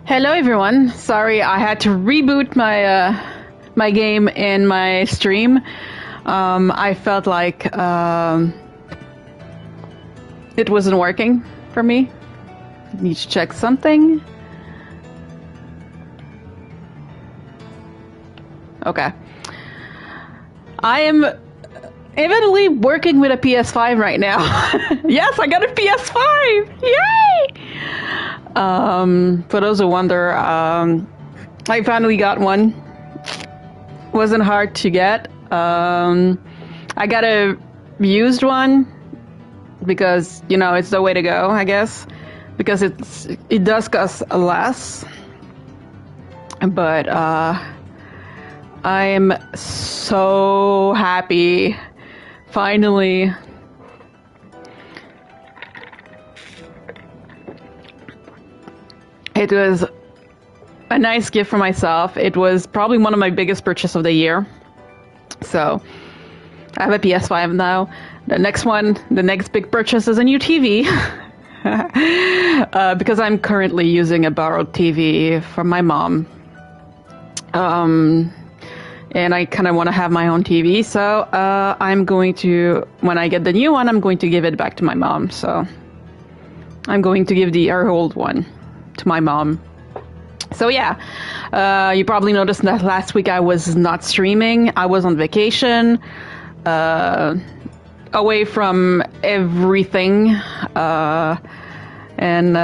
Hello everyone. Sorry, I had to reboot my game in my stream. I felt like it wasn't working for me. Need to check something. Okay. I am evidently working with a PS5 right now. Yes, I got a PS5! Yay! For those who wonder, I finally got one. Wasn't hard to get. I got a used one because, you know, it's the way to go, I guess. Because it does cost less. But I'm so happy. Finally. It was a nice gift for myself. It was probably one of my biggest purchases of the year. So I have a PS5 now. The next big purchase is a new TV. Because I'm currently using a borrowed TV from my mom. And I kind of want to have my own TV. So I'm going to, when I get the new one, I'm going to give it back to my mom. So I'm going to give her old one to my mom. So yeah, you probably noticed that last week I was not streaming. I was on vacation, away from everything. And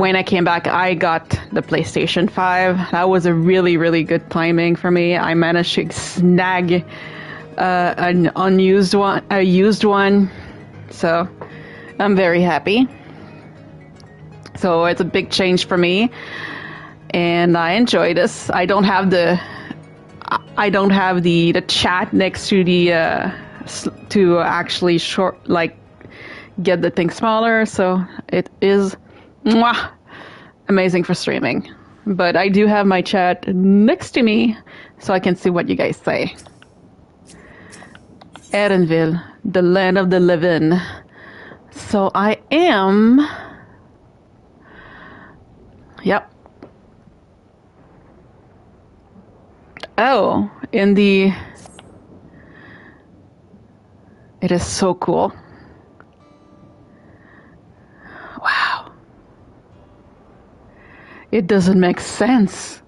when I came back, I got the PlayStation 5. That was a really, really good timing for me. I managed to snag a used one. So I'm very happy. So it's a big change for me, and I enjoy this. I don't have the chat next to the to actually get the thing smaller. So it is amazing for streaming. But I do have my chat next to me, so I can see what you guys say. Erenville, the land of the living. So I am. Yep. Oh, it is so cool. Wow. It doesn't make sense.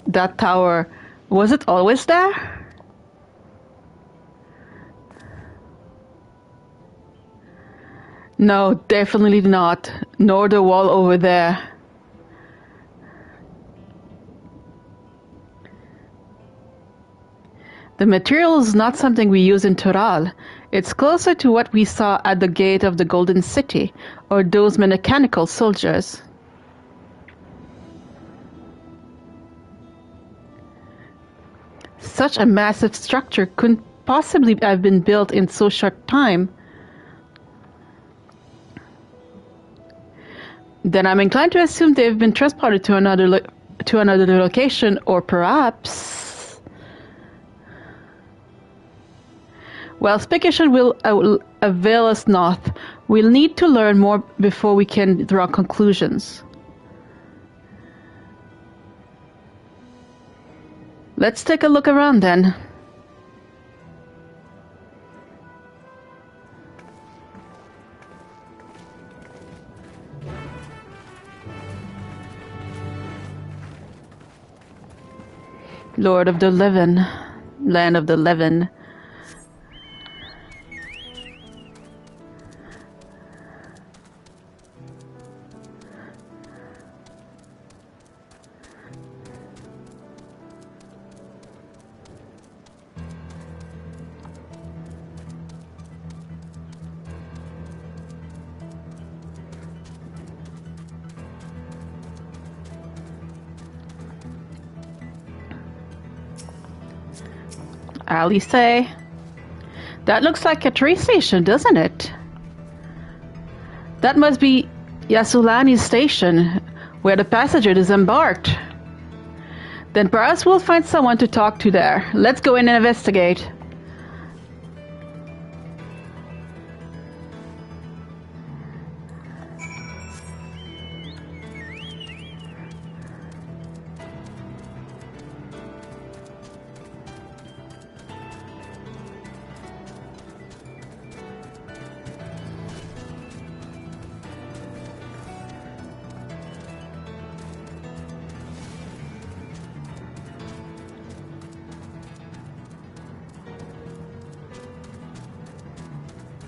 That tower, was it always there? No, definitely not. Nor the wall over there. The material is not something we use in Toral. It's closer to what we saw at the gate of the Golden City, or those mechanical soldiers. Such a massive structure couldn't possibly have been built in so short time. Then I'm inclined to assume they've been transported to another location, or perhaps... Well, speculation will avail us not. We'll need to learn more before we can draw conclusions. Let's take a look around then. Lord of the living, land of the living. Alice, that looks like a train station, doesn't it? That must be Yasulani's station, where the passenger disembarked. Then perhaps we'll find someone to talk to there. Let's go in and investigate.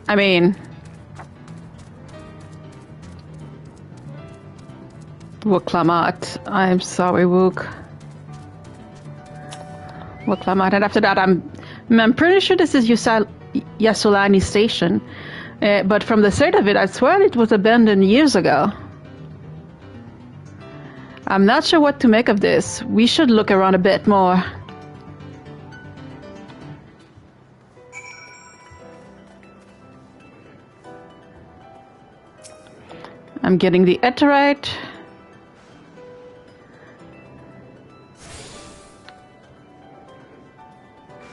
I mean... Wuklamat. I'm sorry, Wook. Wuklamat. And after that, I'm pretty sure this is Yasulani Station. But from the state of it, I swear it was abandoned years ago. I'm not sure what to make of this. We should look around a bit more. I'm getting the Etherite.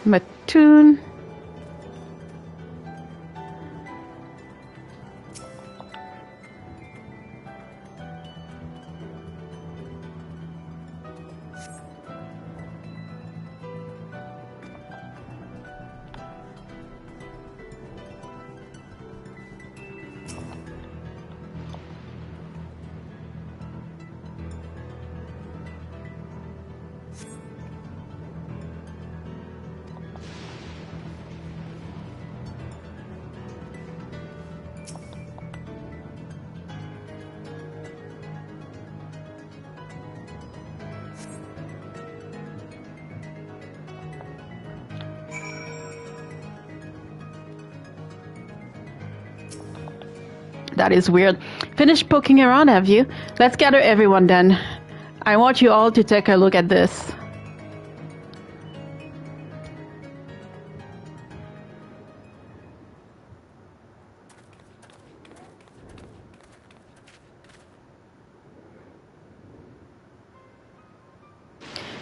Mattoon. That is weird. Finished poking around, have you? Let's gather everyone then. I want you all to take a look at this.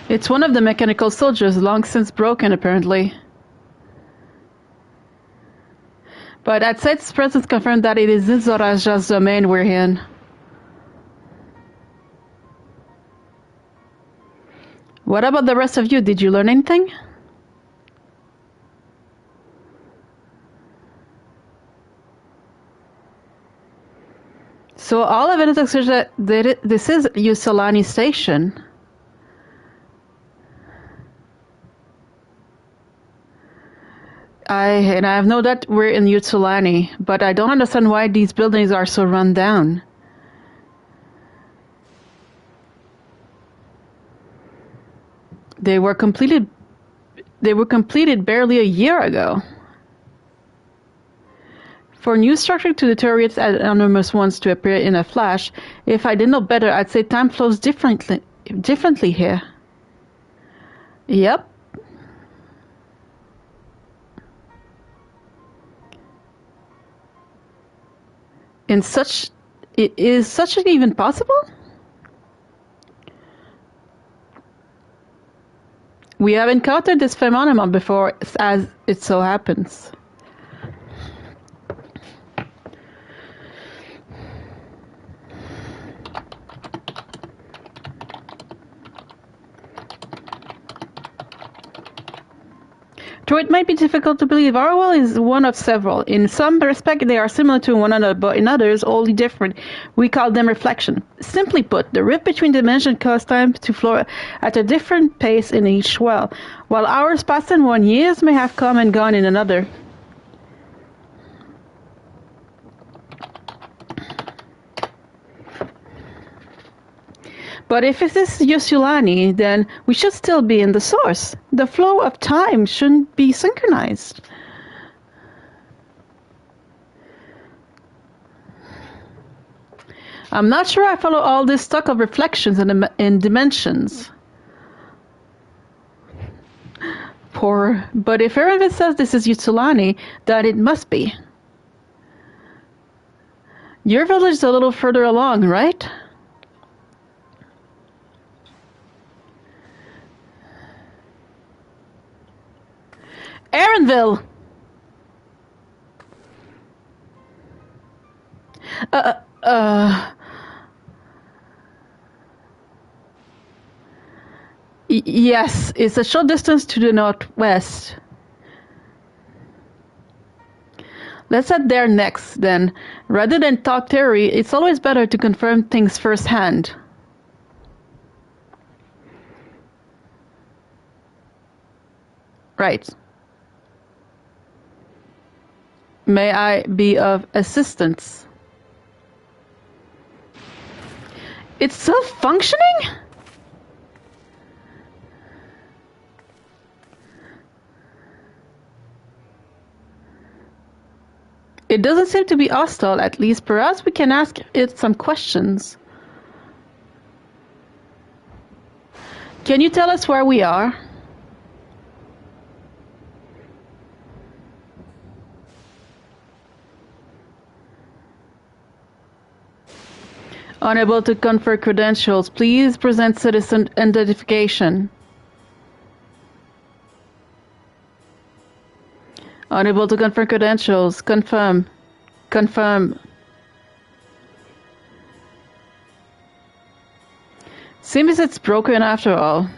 It's one of the mechanical soldiers, long since broken, apparently. But at site's presence confirmed that it is in Zoraja's domain we're in. What about the rest of you? Did you learn anything? So all evidence suggests that this is Yusolani Station. I have no doubt we're in Yutsulani, but I don't understand why these buildings are so run down. They were completed barely a year ago. For new structure to deteriorate as anonymous ones to appear in a flash, if I didn't know better, I'd say time flows differently here. Yep. Is such an even possible? We have encountered this phenomenon before, as it so happens. Though it might be difficult to believe, our world is one of several. In some respect, they are similar to one another, but in others, wholly different. We call them reflection. Simply put, the rift between dimensions causes time to flow at a different pace in each well. While hours passed in one, years may have come and gone in another. But if it is Yusulani, then we should still be in the source. The flow of time shouldn't be synchronized. I'm not sure I follow all this talk of reflections in dimensions. But if everyone says this is Yusulani, then it must be. Your village is a little further along, right? Aaronville! Yes, it's a short distance to the northwest. Let's head there next, then. Rather than talk theory, it's always better to confirm things firsthand. Right. May I be of assistance? It's still functioning? It doesn't seem to be hostile, at least. Perhaps we can ask it some questions. Can you tell us where we are? Unable to confer credentials. Please present citizen identification. Unable to confirm credentials. Confirm. Confirm. Seems it's broken after all.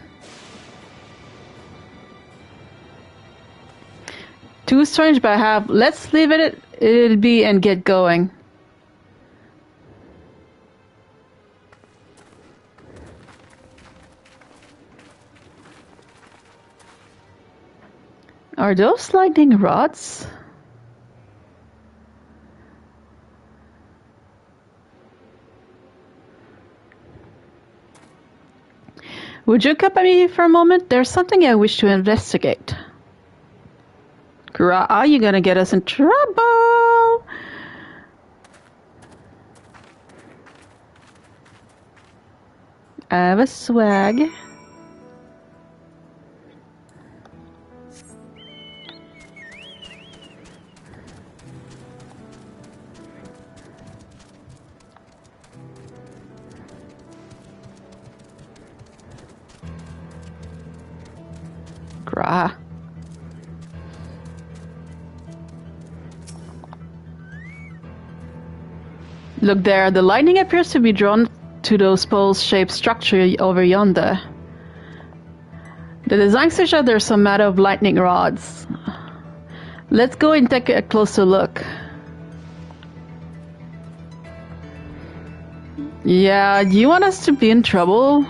Too strange by half. Let's leave it be and get going. Are those lightning rods? Would you accompany me for a moment? There's something I wish to investigate. Are you gonna get us in trouble? I have a swag. Grah. Look there, the lightning appears to be drawn to those pole-shaped structures over yonder. The design suggests there's some matter of lightning rods. Let's go and take a closer look. Yeah, do you want us to be in trouble?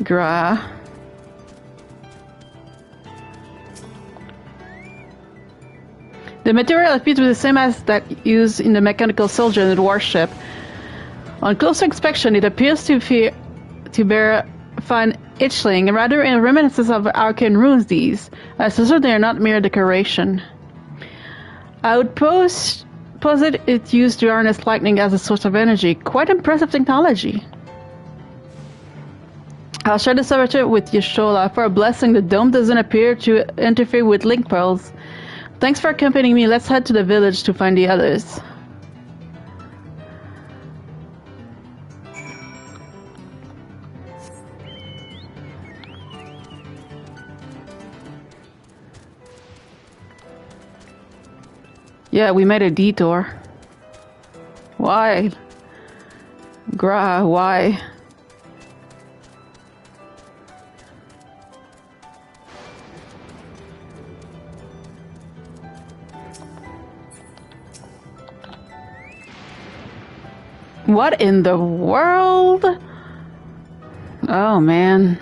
Grah. The material appears to be the same as that used in the mechanical soldier in the warship. On closer inspection, it appears to bear fine etching, rather in reminiscence of arcane runes. These, I suspect they are not mere decoration. I would posit it used to harness lightning as a source of energy. Quite impressive technology. I'll share this over with Yashola. For a blessing, the dome doesn't appear to interfere with link pearls. Thanks for accompanying me. Let's head to the village to find the others. Yeah, we made a detour. Why? Grah, why? What in the world? Oh, man.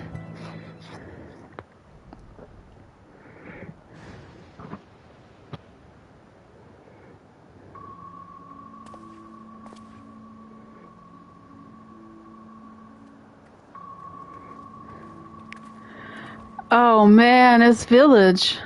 Oh, man, it's village.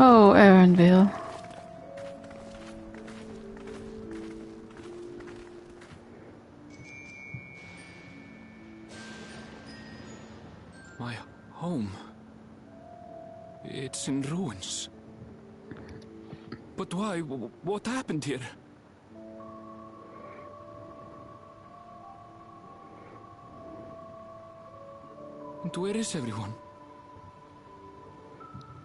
Oh, Aaronville. My home. It's in ruins. But why? What happened here? And where is everyone?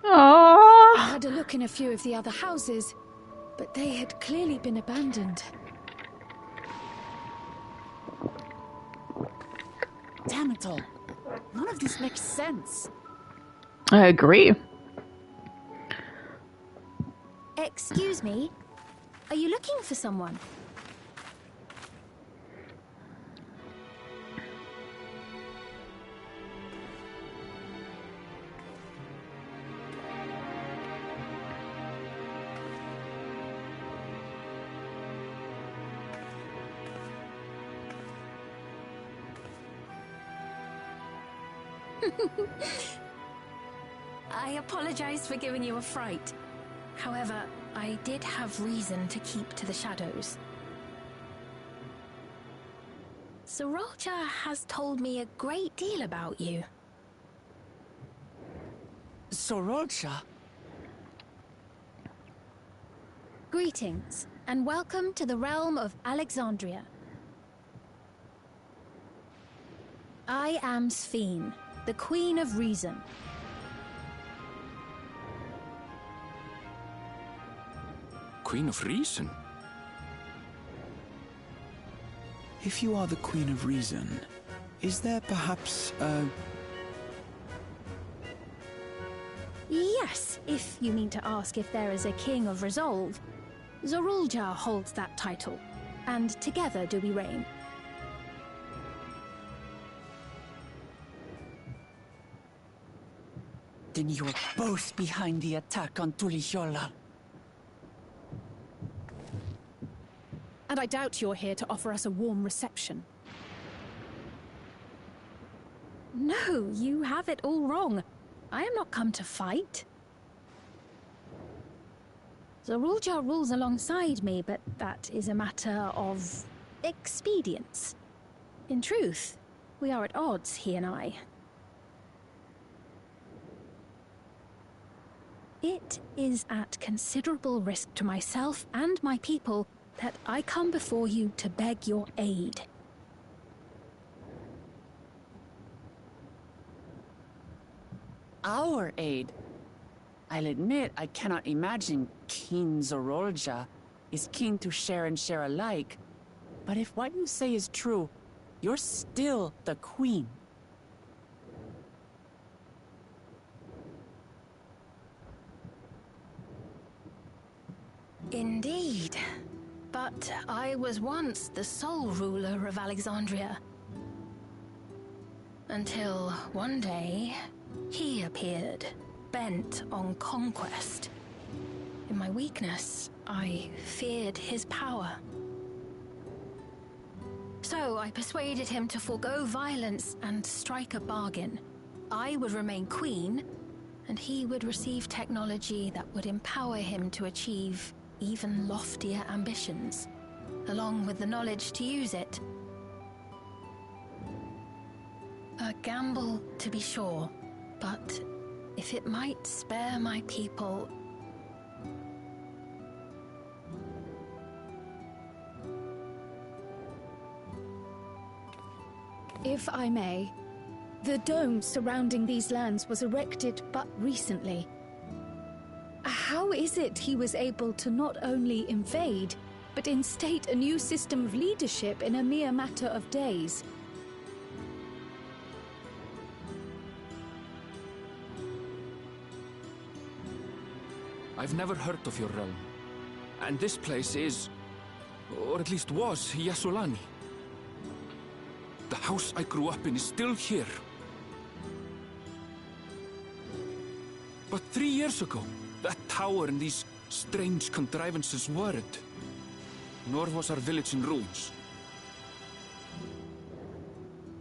Oh. I had a look in a few of the other houses. but they had clearly been abandoned. Damn it all. None of this makes sense. I agree. Excuse me? Are you looking for someone? I apologize for giving you a fright. However, I did have reason to keep to the shadows. Sorolja has told me a great deal about you. Sorolja? Greetings, and welcome to the realm of Alexandria. I am Sphene, the Queen of Reason. Queen of Reason? If you are the Queen of Reason, is there perhaps a... Yes, if you mean to ask if there is a King of Resolve. Sorolja holds that title, and together do we reign. Then you're both behind the attack on Tuliyollal. And I doubt you're here to offer us a warm reception. No, you have it all wrong. I am not come to fight. Sorolja rules alongside me, but that is a matter of expedience. In truth, we are at odds, he and I. It is at considerable risk to myself and my people that I come before you to beg your aid. Our aid? I'll admit I cannot imagine King Sorolja is keen to share and share alike. But if what you say is true, you're still the Queen. Indeed. But I was once the sole ruler of Alexandria. Until one day, he appeared, bent on conquest. In my weakness, I feared his power. So I persuaded him to forego violence and strike a bargain. I would remain queen, and he would receive technology that would empower him to achieve even loftier ambitions, along with the knowledge to use it. A gamble, to be sure, but if it might spare my people... If I may, the dome surrounding these lands was erected but recently. How is it he was able to not only invade, but instate a new system of leadership in a mere matter of days? I've never heard of your realm. And this place is, or at least was, Yasolani. The house I grew up in is still here. But 3 years ago, that tower and these strange contrivances weren't. Nor was our village in ruins.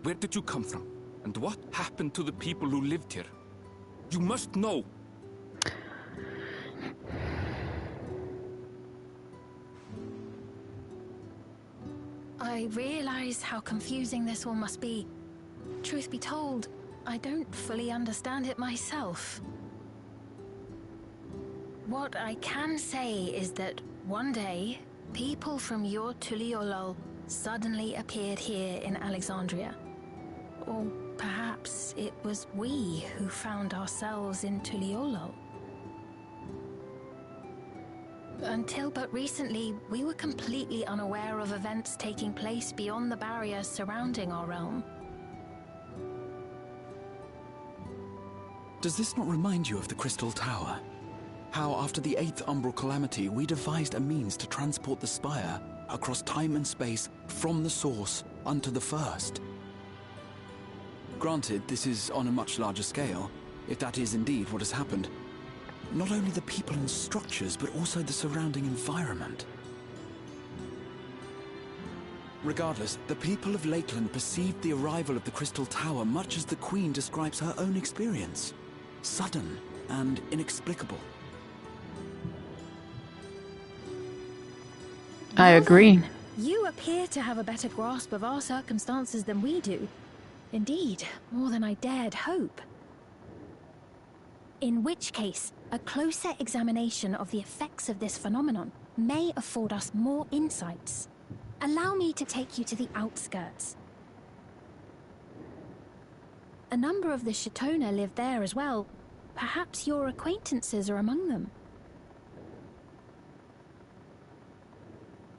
Where did you come from? And what happened to the people who lived here? You must know. I realize how confusing this all must be. Truth be told, I don't fully understand it myself. What I can say is that one day, people from your Tuliyollal suddenly appeared here in Alexandria. Or perhaps it was we who found ourselves in Tuliyollal. Until but recently, we were completely unaware of events taking place beyond the barriers surrounding our realm. Does this not remind you of the Crystal Tower? How after the 8th Umbral Calamity, we devised a means to transport the Spire across time and space from the source unto the First. Granted, this is on a much larger scale, if that is indeed what has happened. Not only the people and structures, but also the surrounding environment. Regardless, the people of Lakeland perceived the arrival of the Crystal Tower much as the Queen describes her own experience. Sudden and inexplicable. I agree. You appear to have a better grasp of our circumstances than we do. Indeed, more than I dared hope. In which case, a closer examination of the effects of this phenomenon may afford us more insights. Allow me to take you to the outskirts. A number of the Shatona live there as well. Perhaps your acquaintances are among them.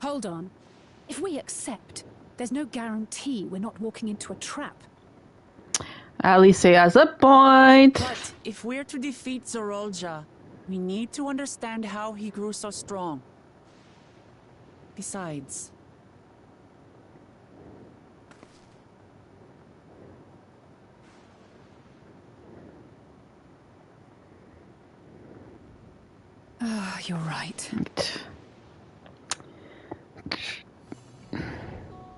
Hold on. If we accept, there's no guarantee we're not walking into a trap. Alice has a point. But if we're to defeat Zorolja, we need to understand how he grew so strong. Besides... You're right.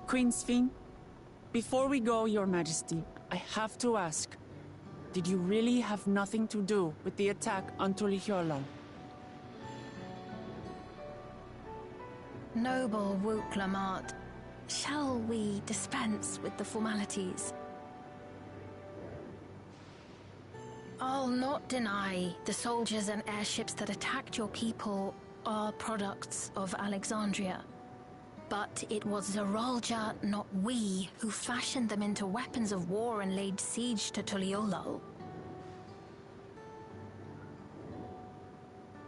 Queen Sphene, before we go, Your Majesty, I have to ask, did you really have nothing to do with the attack on Tulihyolal? Noble Wook Lamart, shall we dispense with the formalities? I'll not deny the soldiers and airships that attacked your people are products of Alexandria. But it was Zorolja, not we, who fashioned them into weapons of war and laid siege to Tulihyolal.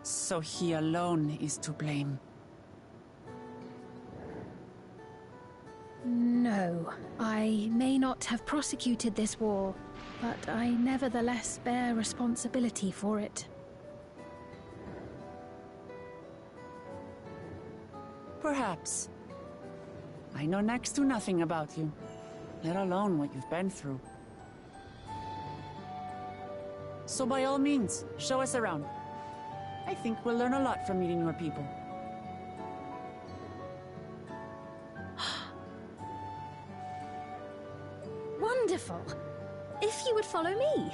So he alone is to blame. No, I may not have prosecuted this war, but I nevertheless bear responsibility for it. Perhaps. I know next to nothing about you, let alone what you've been through. So by all means, show us around. I think we'll learn a lot from meeting your people. Wonderful! If you would follow me.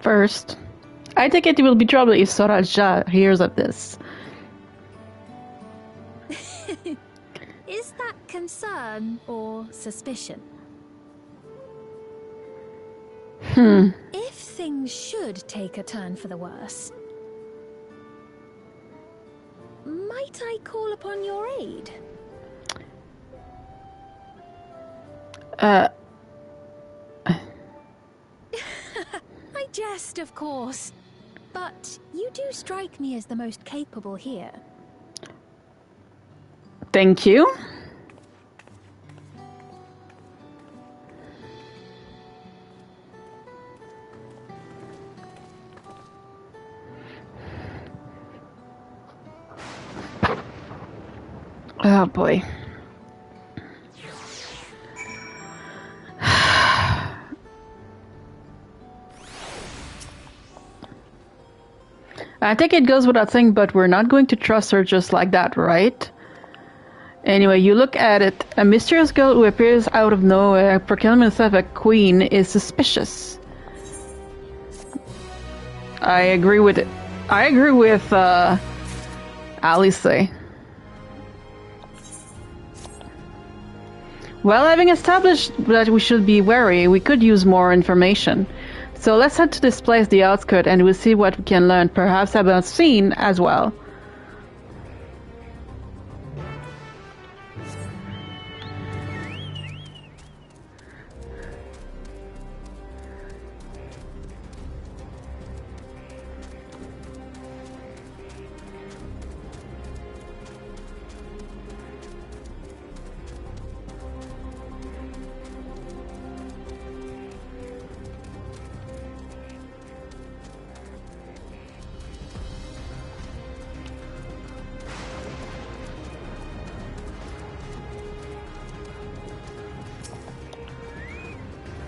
First, I think it will be trouble if Zorolja hears of this. Is that concern or suspicion? If things should take a turn for the worse, might I call upon your aid? I Jest, of course. But you do strike me as the most capable here. Thank you. Oh boy. I think it goes without saying, but we're not going to trust her just like that, right? Anyway, you look at it. A mysterious girl who appears out of nowhere, proclaiming herself a queen, is suspicious. I agree with it. I agree with Alice. Well, having established that we should be wary, we could use more information. So let's head to this place, the outskirt, and we'll see what we can learn, perhaps about Sphene as well.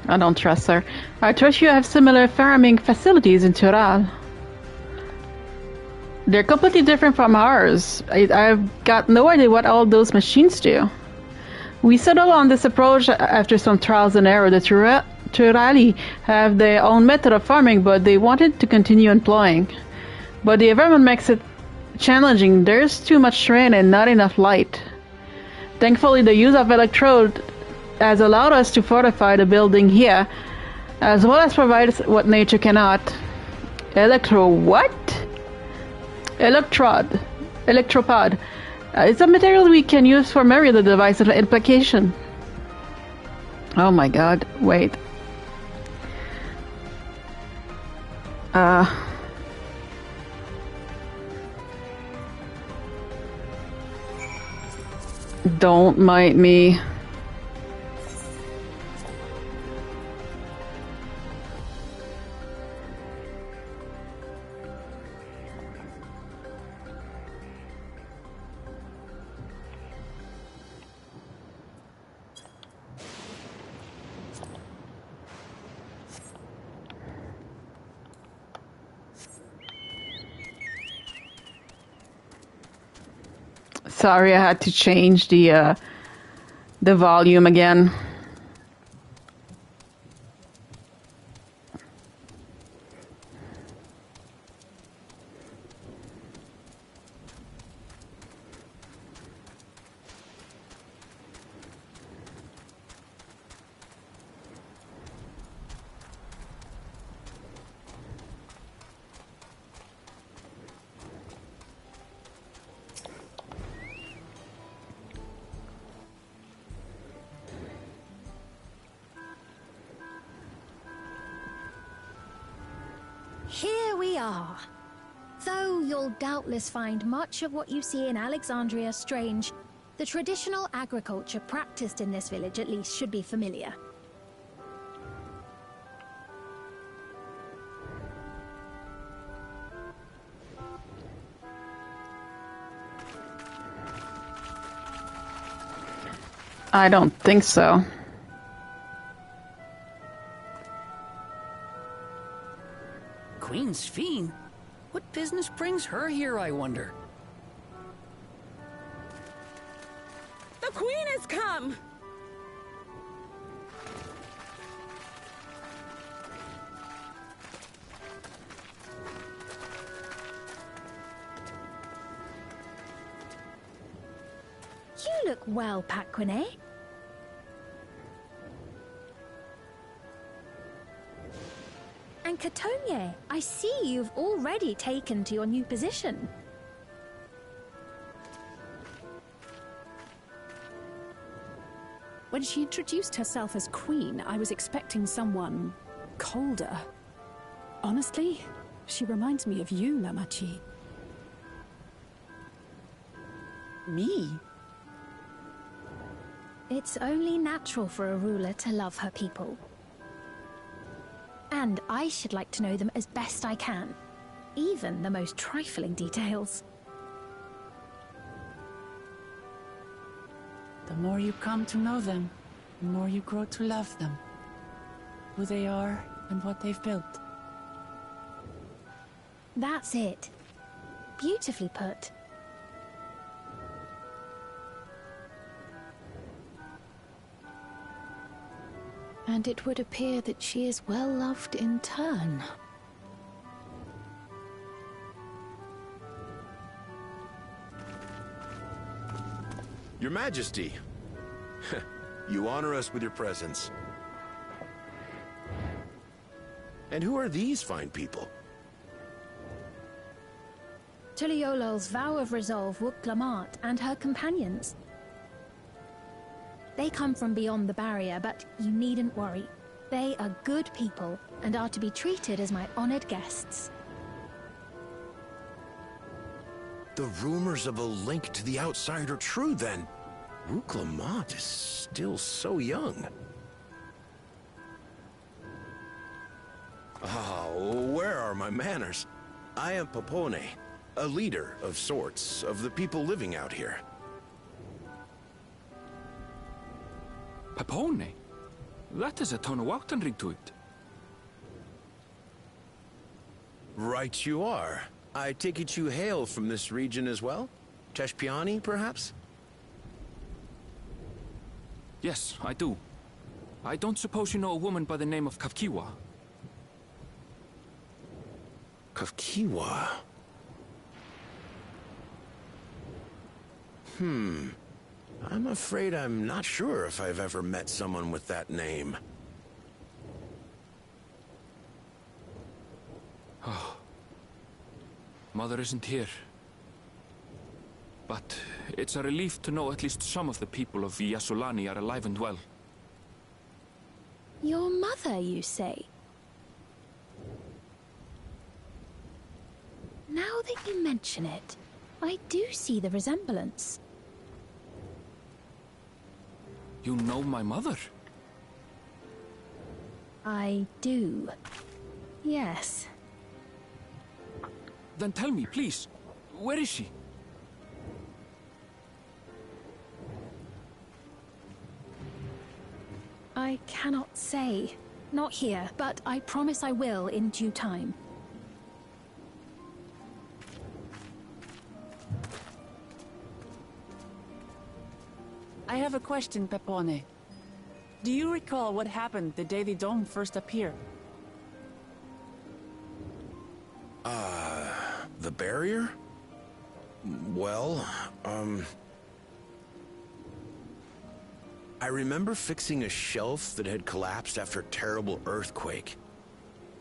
I don't trust her. I trust you have similar farming facilities in Tural. They're completely different from ours. I've got no idea what all those machines do. We settled on this approach after some trials and error. The Turali have their own method of farming, but they wanted to continue employing. But the environment makes it challenging. There's too much rain and not enough light. Thankfully, the use of electrode has allowed us to fortify the building here, as well as provide what nature cannot. Electropod. It's a material we can use for myriad devices of implication. Oh my god, wait. Don't mind me. Sorry, I had to change the volume again. Here we are. Though you'll doubtless find much of what you see in Alexandria strange, the traditional agriculture practiced in this village at least should be familiar. I don't think so. Queen's Fiend? What business brings her here, I wonder? The Queen has come! You look well, Paquine. And Catogne, I see you've already taken to your new position. When she introduced herself as queen, I was expecting someone colder. Honestly, she reminds me of you, Lamachi. Me? It's only natural for a ruler to love her people. And I should like to know them as best I can, even the most trifling details. The more you come to know them, the more you grow to love them. Who they are and what they've built. That's it. Beautifully put. And it would appear that she is well loved in turn. Your Majesty, you honor us with your presence. And who are these fine people? Tuliolol's vow of resolve Wuk-Lamat and her companions. They come from beyond the barrier, but you needn't worry. They are good people and are to be treated as my honored guests. The rumors of a link to the outside are true, then. Wuk-Lamat is still so young. Where are my manners? I am Popone, a leader of sorts of the people living out here. Papone? That is a Tonawautan ring to it. Right you are. I take it you hail from this region as well? Teshpiani, perhaps? Yes, I do. I don't suppose you know a woman by the name of Kafkiwa? Kafkiwa? I'm afraid I'm not sure if I've ever met someone with that name. Oh. Mother isn't here. But it's a relief to know at least some of the people of Yasulani are alive and well. Your mother, you say? Now that you mention it, I do see the resemblance. You know my mother? I do. Yes. Then tell me, please, where is she? I cannot say. Not here, but I promise I will in due time. I have a question, Pepone. Do you recall what happened the day the dome first appeared? The barrier? Well, I remember fixing a shelf that had collapsed after a terrible earthquake.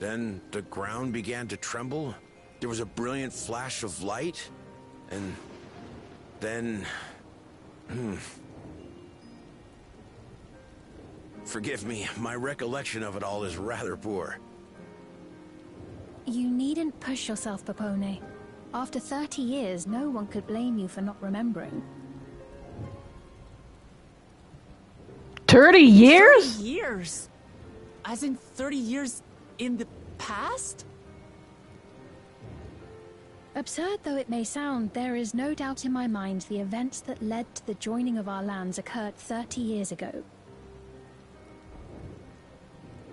Then the ground began to tremble. There was a brilliant flash of light, and then... Forgive me, my recollection of it all is rather poor. You needn't push yourself, Pepone. After 30 years, no one could blame you for not remembering. 30 years? 30 years? As in 30 years in the past? Absurd though it may sound, there is no doubt in my mind the events that led to the joining of our lands occurred 30 years ago.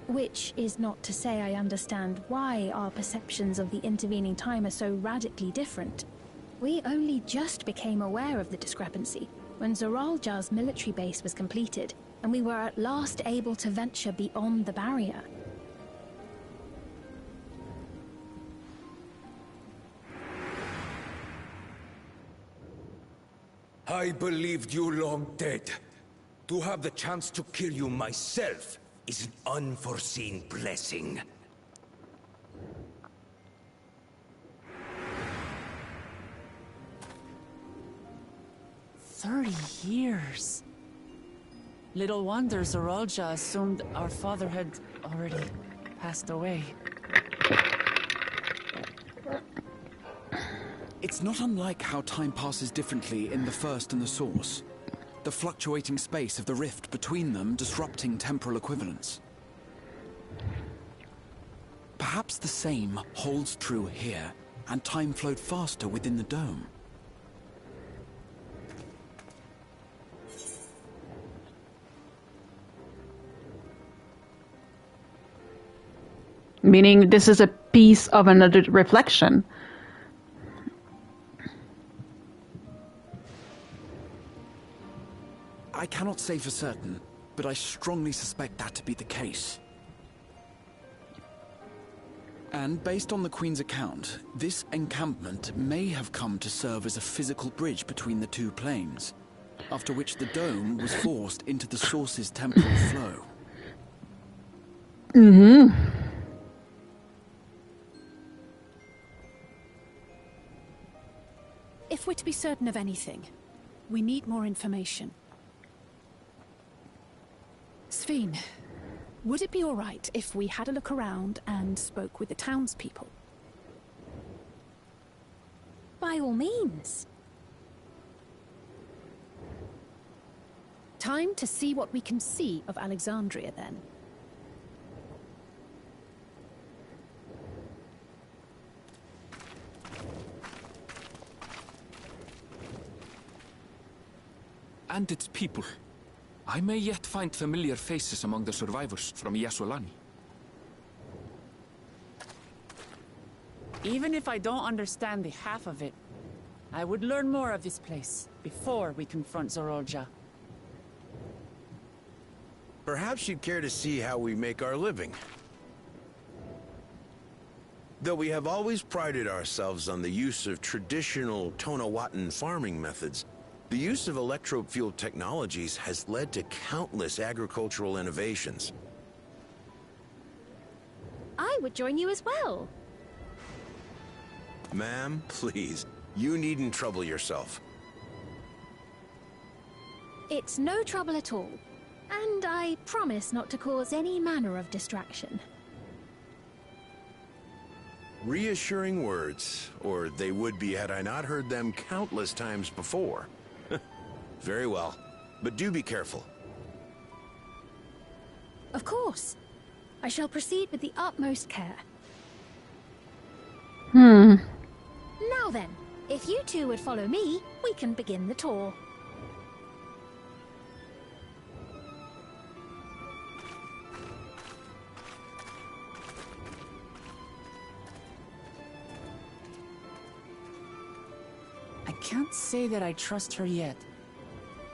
Which is not to say I understand why our perceptions of the intervening time are so radically different. We only just became aware of the discrepancy when Zoralja's military base was completed, and we were at last able to venture beyond the barrier. I believed you long dead. To have the chance to kill you myself is an unforeseen blessing. Years. Little wonder Zoralja assumed our father had already passed away. It's not unlike how time passes differently in the First and the Source. The fluctuating space of the rift between them disrupting temporal equivalence. Perhaps the same holds true here, and time flowed faster within the dome. Meaning this is a piece of another reflection. I cannot say for certain, but I strongly suspect that to be the case. And based on the Queen's account, this encampment may have come to serve as a physical bridge between the two planes, after which the dome was forced into the Source's temporal flow. If we're to be certain of anything, we need more information. Sphene, would it be all right if we had a look around and spoke with the townspeople? By all means. Time to see what we can see of Alexandria, then. And its people. I may yet find familiar faces among the survivors from Yasolani. Even if I don't understand the half of it, I would learn more of this place before we confront Zorolja. Perhaps you'd care to see how we make our living. Though we have always prided ourselves on the use of traditional Tonawatan farming methods, the use of electro-fueled technologies has led to countless agricultural innovations. I would join you as well. Ma'am, please. You needn't trouble yourself. It's no trouble at all. And I promise not to cause any manner of distraction. Reassuring words, or they would be had I not heard them countless times before. Very well, but do be careful. Of course. I shall proceed with the utmost care. Now then, if you two would follow me, we can begin the tour. I can't say that I trust her yet,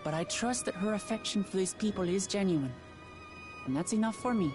but I trust that her affection for these people is genuine. And that's enough for me.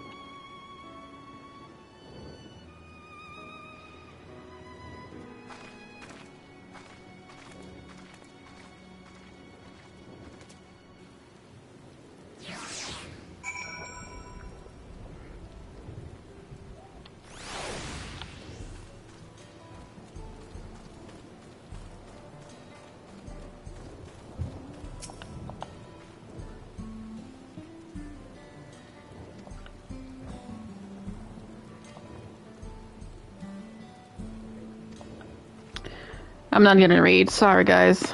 I'm not gonna read. Sorry, guys.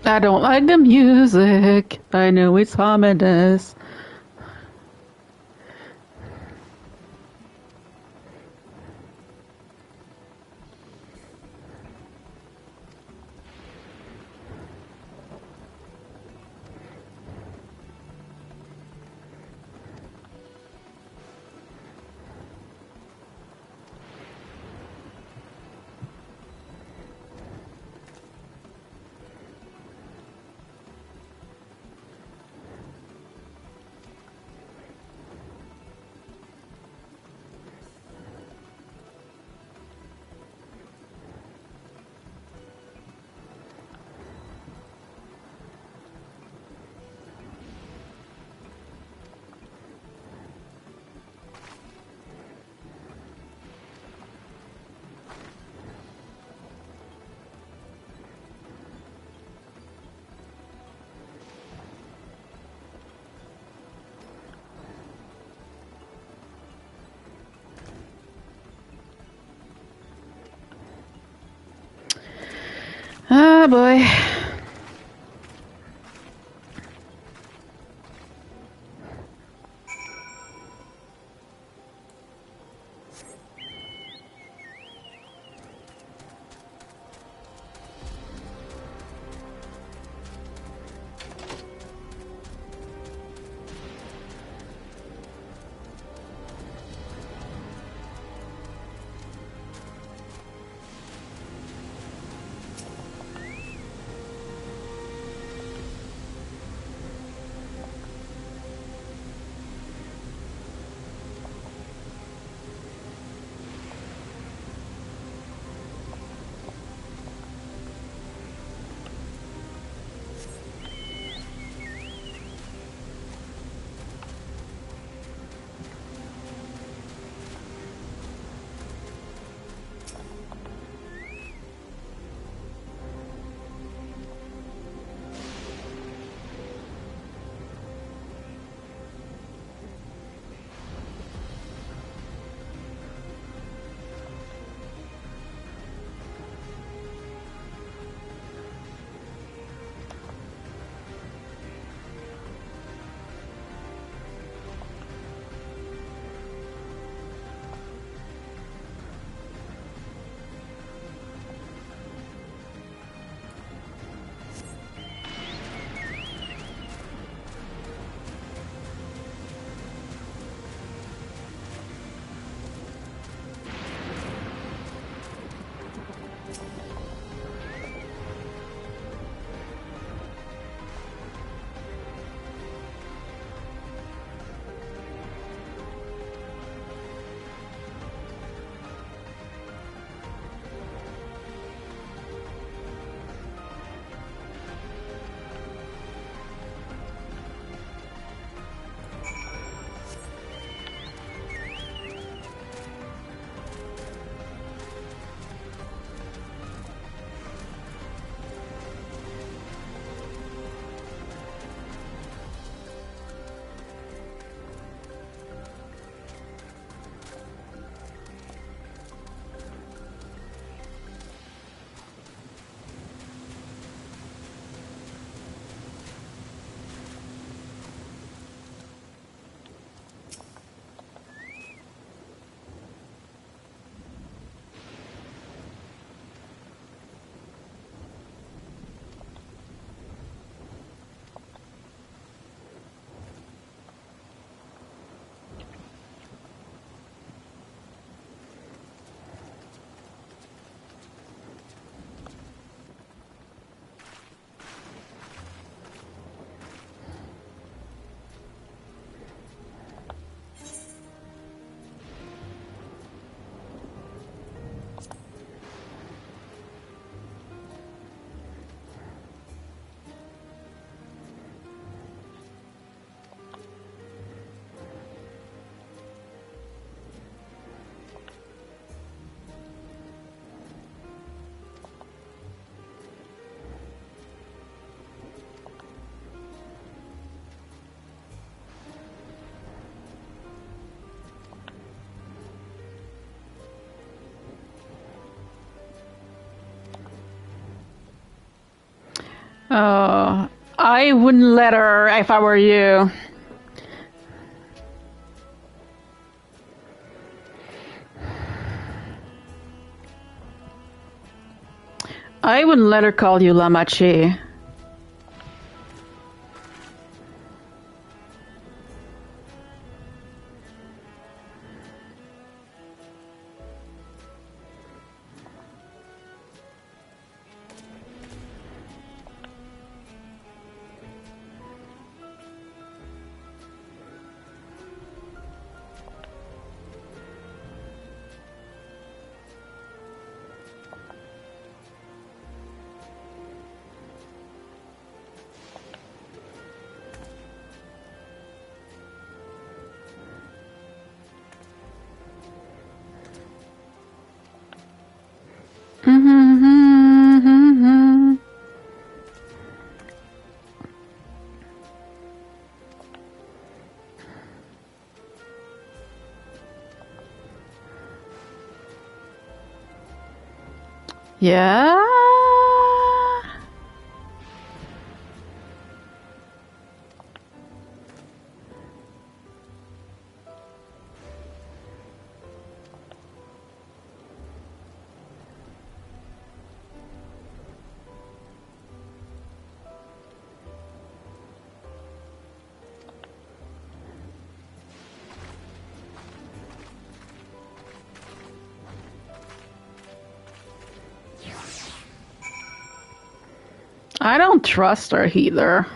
I don't like the music. I know it's ominous. Ah, boy. Oh, I wouldn't let her if I were you. I wouldn't let her call you Lamachi. Yeah? I don't trust her either.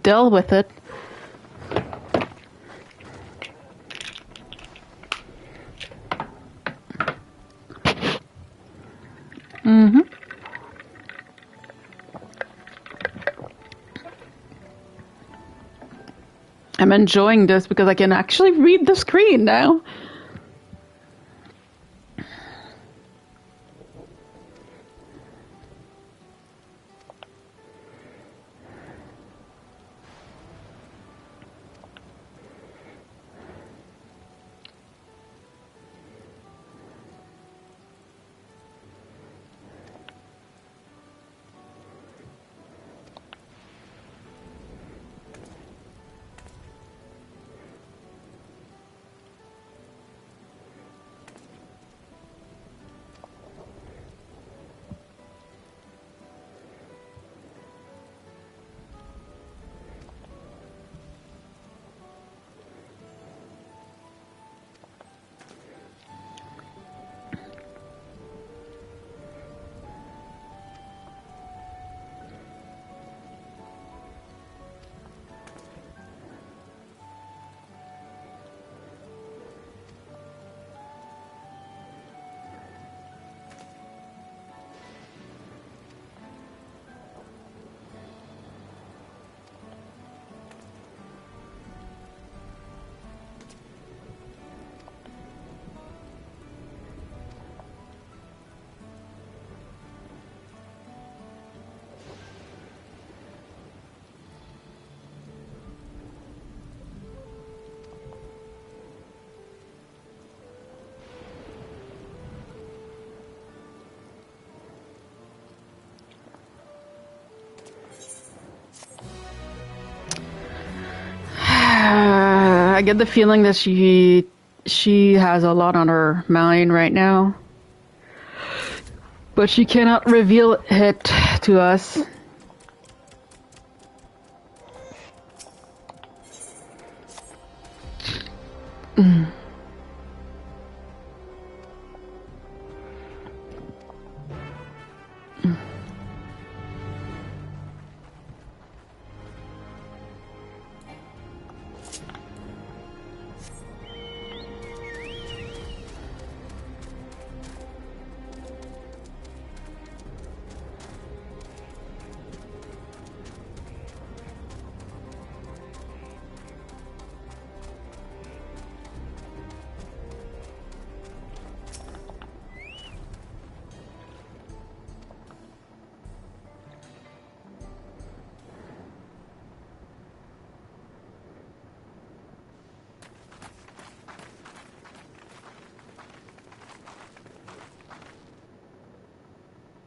Deal with it. I'm enjoying this because I can actually read the screen now. I get the feeling that she has a lot on her mind right now, but she cannot reveal it to us.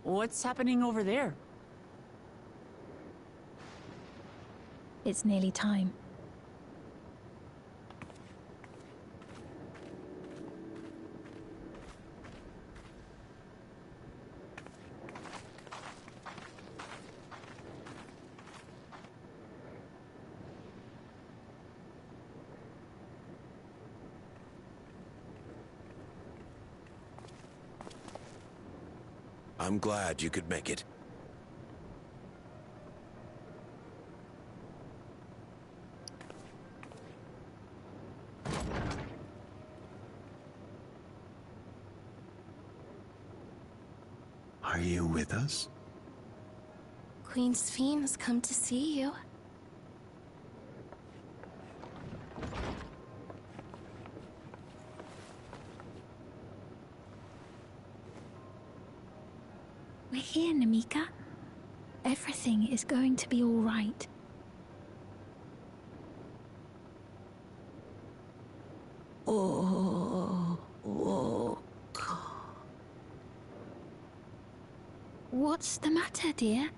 What's happening over there? It's nearly time. I'm glad you could make it. Are you with us? Queen Sphene has come to see you. We're here, Namika. Everything is going to be all right. What's the matter, dear?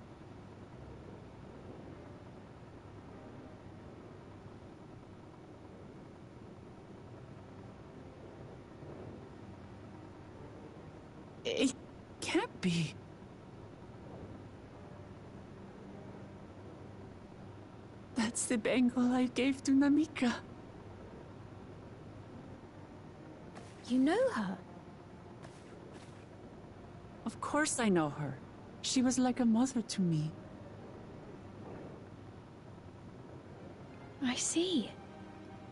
It can't be. That's the bangle I gave to Namika. You know her? Of course I know her. She was like a mother to me. I see.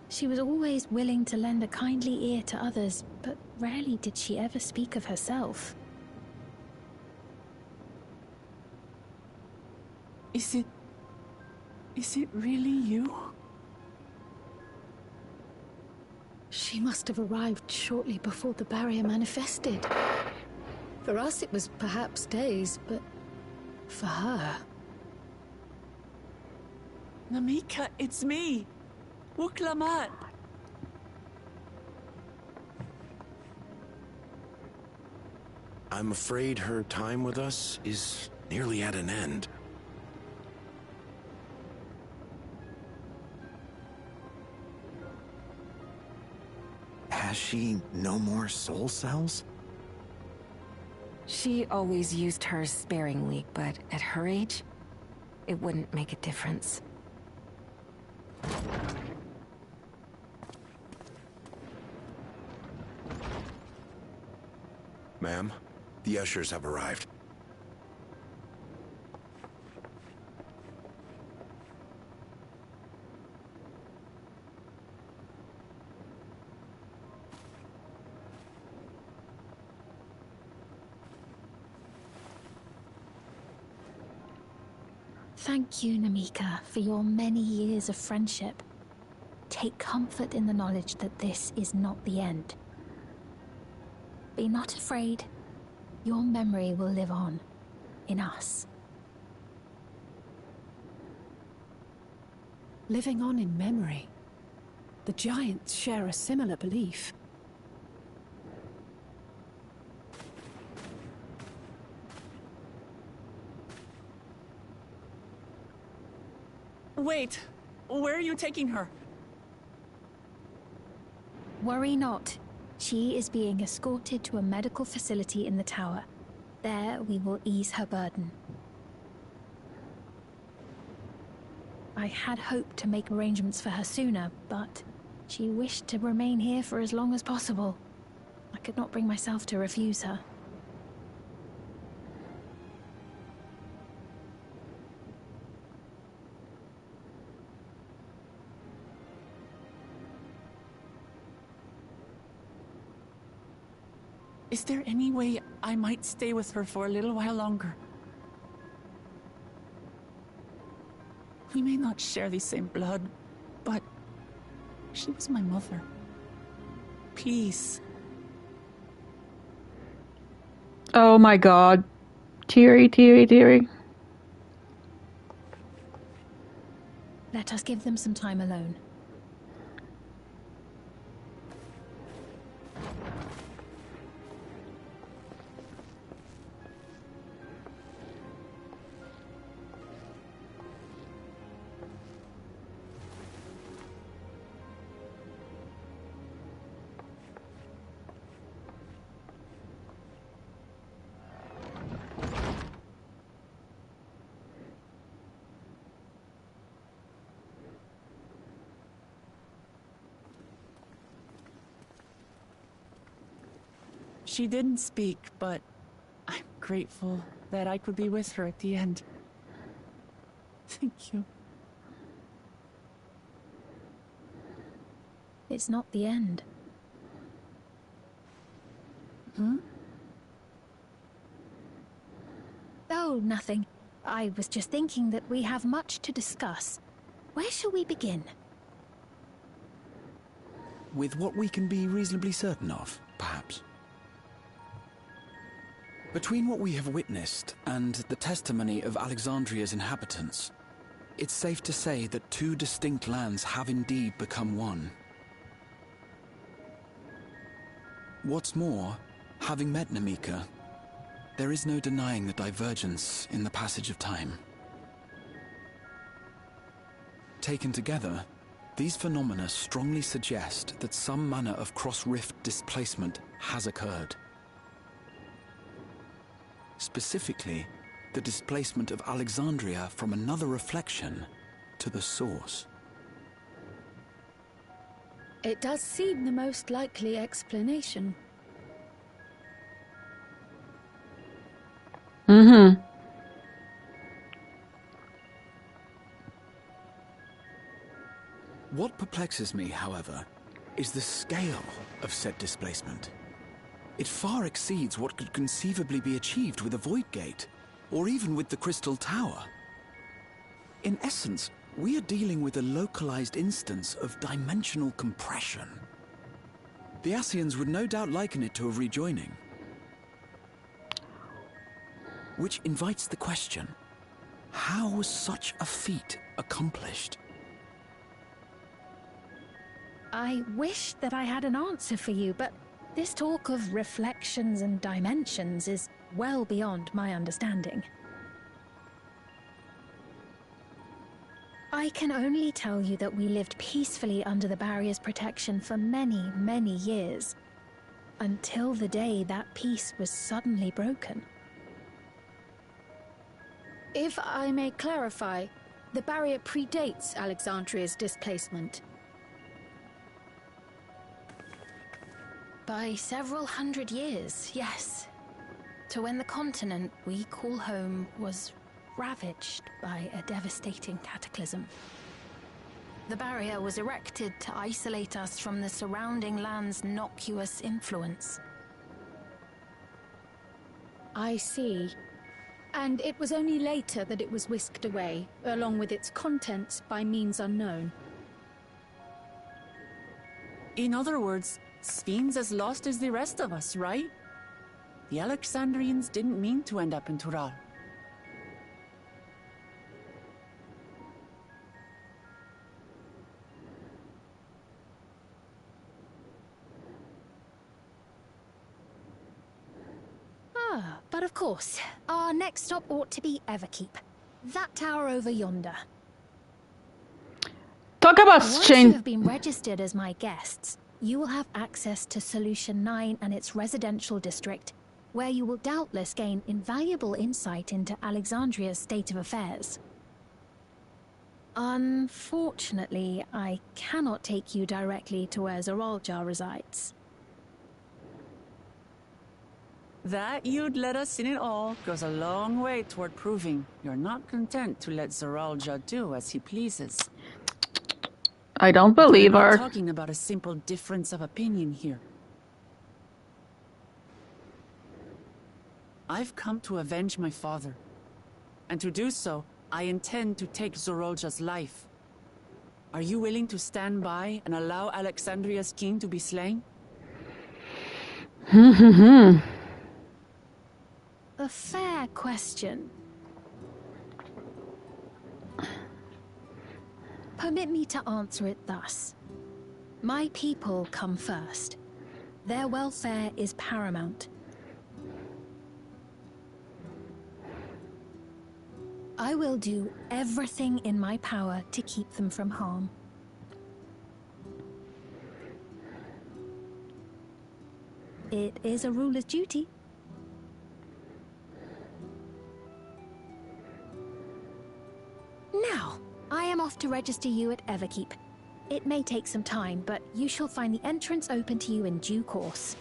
She was always willing to lend a kindly ear to others, but rarely did she ever speak of herself. Is it really you? She must have arrived shortly before the barrier manifested. For us, it was perhaps days, but for her... Namika, it's me! Wuklamat! I'm afraid her time with us is nearly at an end. Has she no more soul cells? She always used hers sparingly, but at her age, it wouldn't make a difference. Ma'am, the ushers have arrived. Thank you, Namika, for your many years of friendship. Take comfort in the knowledge that this is not the end. Be not afraid. Your memory will live on, in us. Living on in memory. The giants share a similar belief. Wait, where are you taking her? Worry not. She is being escorted to a medical facility in the tower. There we will ease her burden. I had hoped to make arrangements for her sooner, but she wished to remain here for as long as possible. I could not bring myself to refuse her. Is there any way I might stay with her for a little while longer? We may not share the same blood, but she was my mother. Please. Oh my god. Teary, teary, teary. Let us give them some time alone. She didn't speak, but I'm grateful that I could be with her at the end. Thank you. It's not the end. Hmm? Oh, nothing. I was just thinking that we have much to discuss. Where shall we begin? With what we can be reasonably certain of, perhaps. Between what we have witnessed and the testimony of Alexandria's inhabitants, it's safe to say that two distinct lands have indeed become one. What's more, having met Namika, there is no denying the divergence in the passage of time. Taken together, these phenomena strongly suggest that some manner of cross-rift displacement has occurred. Specifically, the displacement of Alexandria from another reflection to the source. It does seem the most likely explanation. Mm-hmm. What perplexes me, however, is the scale of said displacement. It far exceeds what could conceivably be achieved with a Void Gate, or even with the Crystal Tower. In essence, we are dealing with a localized instance of dimensional compression. The Ascians would no doubt liken it to a rejoining. Which invites the question, how was such a feat accomplished? I wish that I had an answer for you, but this talk of reflections and dimensions is well beyond my understanding. I can only tell you that we lived peacefully under the barrier's protection for many, many years, until the day that peace was suddenly broken. If I may clarify, the barrier predates Alexandria's displacement. By several hundred years, yes. To when the continent we call home was ravaged by a devastating cataclysm. The barrier was erected to isolate us from the surrounding land's noxious influence. I see. And it was only later that it was whisked away, along with its contents, by means unknown. In other words, Sphene's as lost as the rest of us, right? The Alexandrians didn't mean to end up in Tural. But of course, our next stop ought to be Everkeep. That tower over yonder. Talk about Once you change. have been registered as my guests, you will have access to Solution 9 and its residential district, where you will doubtless gain invaluable insight into Alexandria's state of affairs. Unfortunately, I cannot take you directly to where Zoralja resides. That you'd let us in it all goes a long way toward proving you're not content to let Zoralja do as he pleases. I don't believe We're her. not talking about a simple difference of opinion here. I've come to avenge my father. And to do so, I intend to take Zoralja's life. Are you willing to stand by and allow Alexandria's king to be slain? A fair question. Permit me to answer it thus. My people come first. Their welfare is paramount. I will do everything in my power to keep them from harm. It is a ruler's duty. Now, I am off to register you at Everkeep. It may take some time, but you shall find the entrance open to you in due course.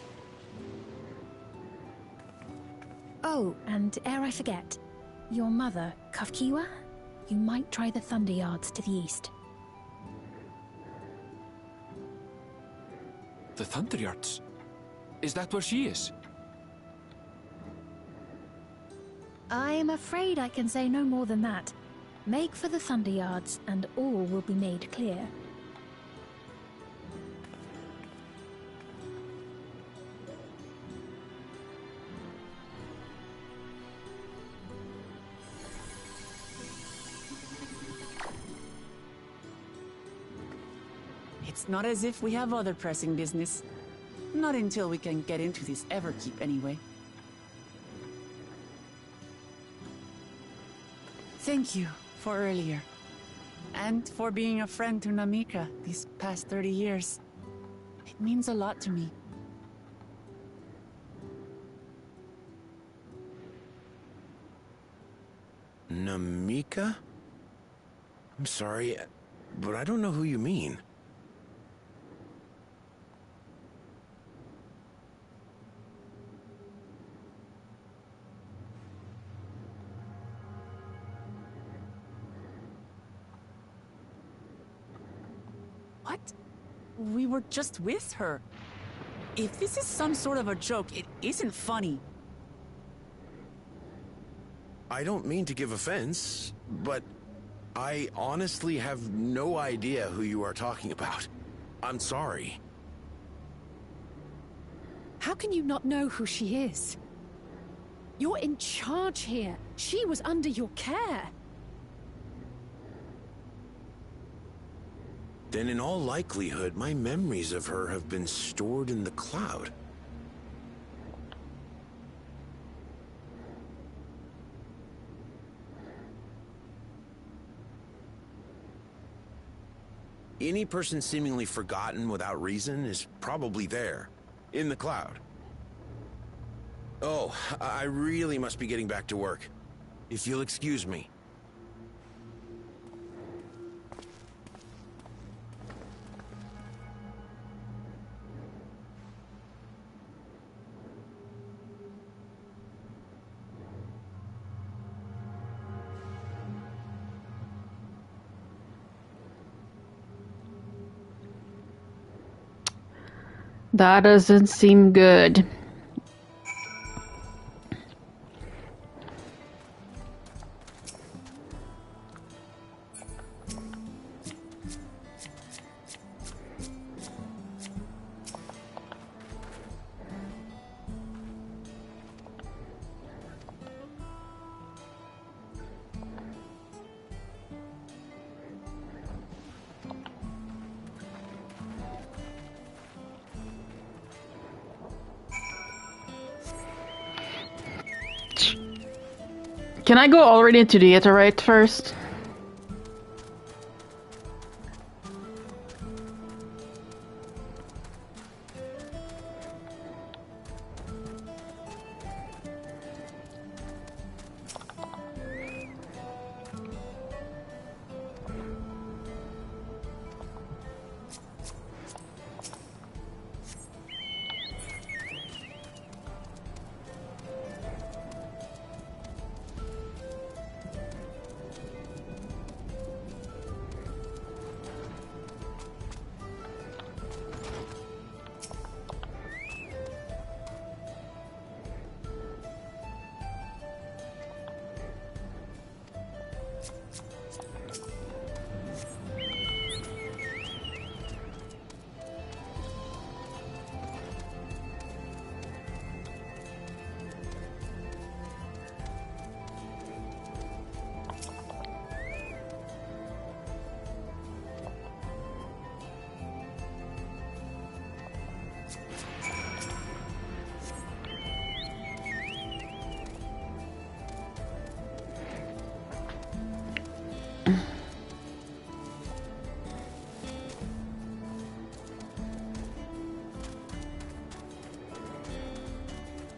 Oh, and ere I forget, your mother, Kafkiwa, you might try the Thunder Yards to the east. The Thunder Yards? Is that where she is? I'm afraid I can say no more than that. Make for the Thunder Yards, and all will be made clear. It's not as if we have other pressing business. Not until we can get into this Everkeep, anyway. Thank you for earlier. And for being a friend to Namika these past 30 years. It means a lot to me. Namika? I'm sorry, but I don't know who you mean. What? We were just with her. If this is some sort of a joke, it isn't funny. I don't mean to give offense, but I honestly have no idea who you are talking about. I'm sorry. How can you not know who she is? You're in charge here. She was under your care. Then in all likelihood, my memories of her have been stored in the cloud. Any person seemingly forgotten without reason is probably there, in the cloud. Oh, I really must be getting back to work. If you'll excuse me. That doesn't seem good. Can I go already into the Aetheryte first?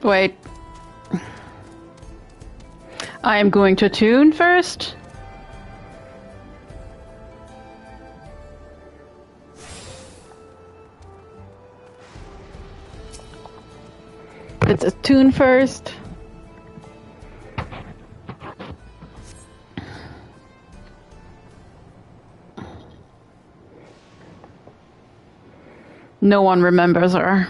Wait. I am going to tune first. Let's attune first. No one remembers her.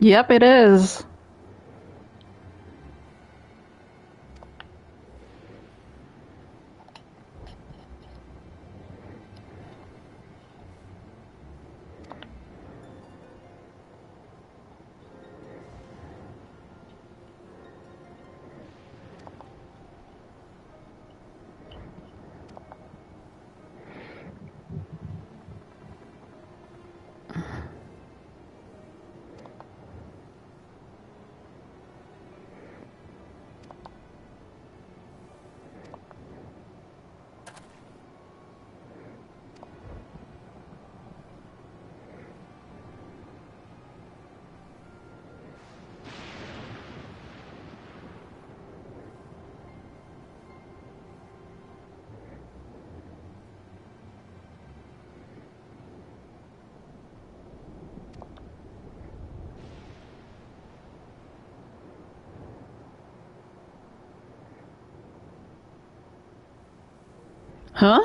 Yep, it is. Huh?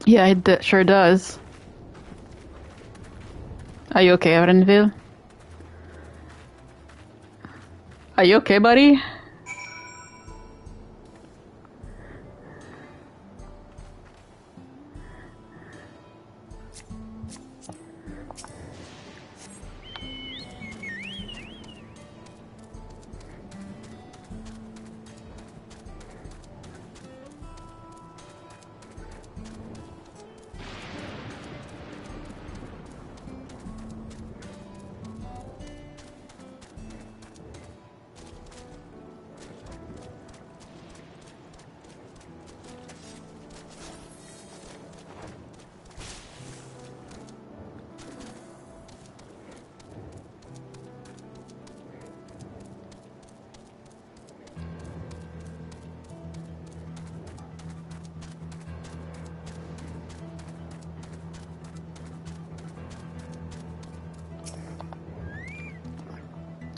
Yeah, it sure does. Are you okay, Renville? Are you okay, buddy?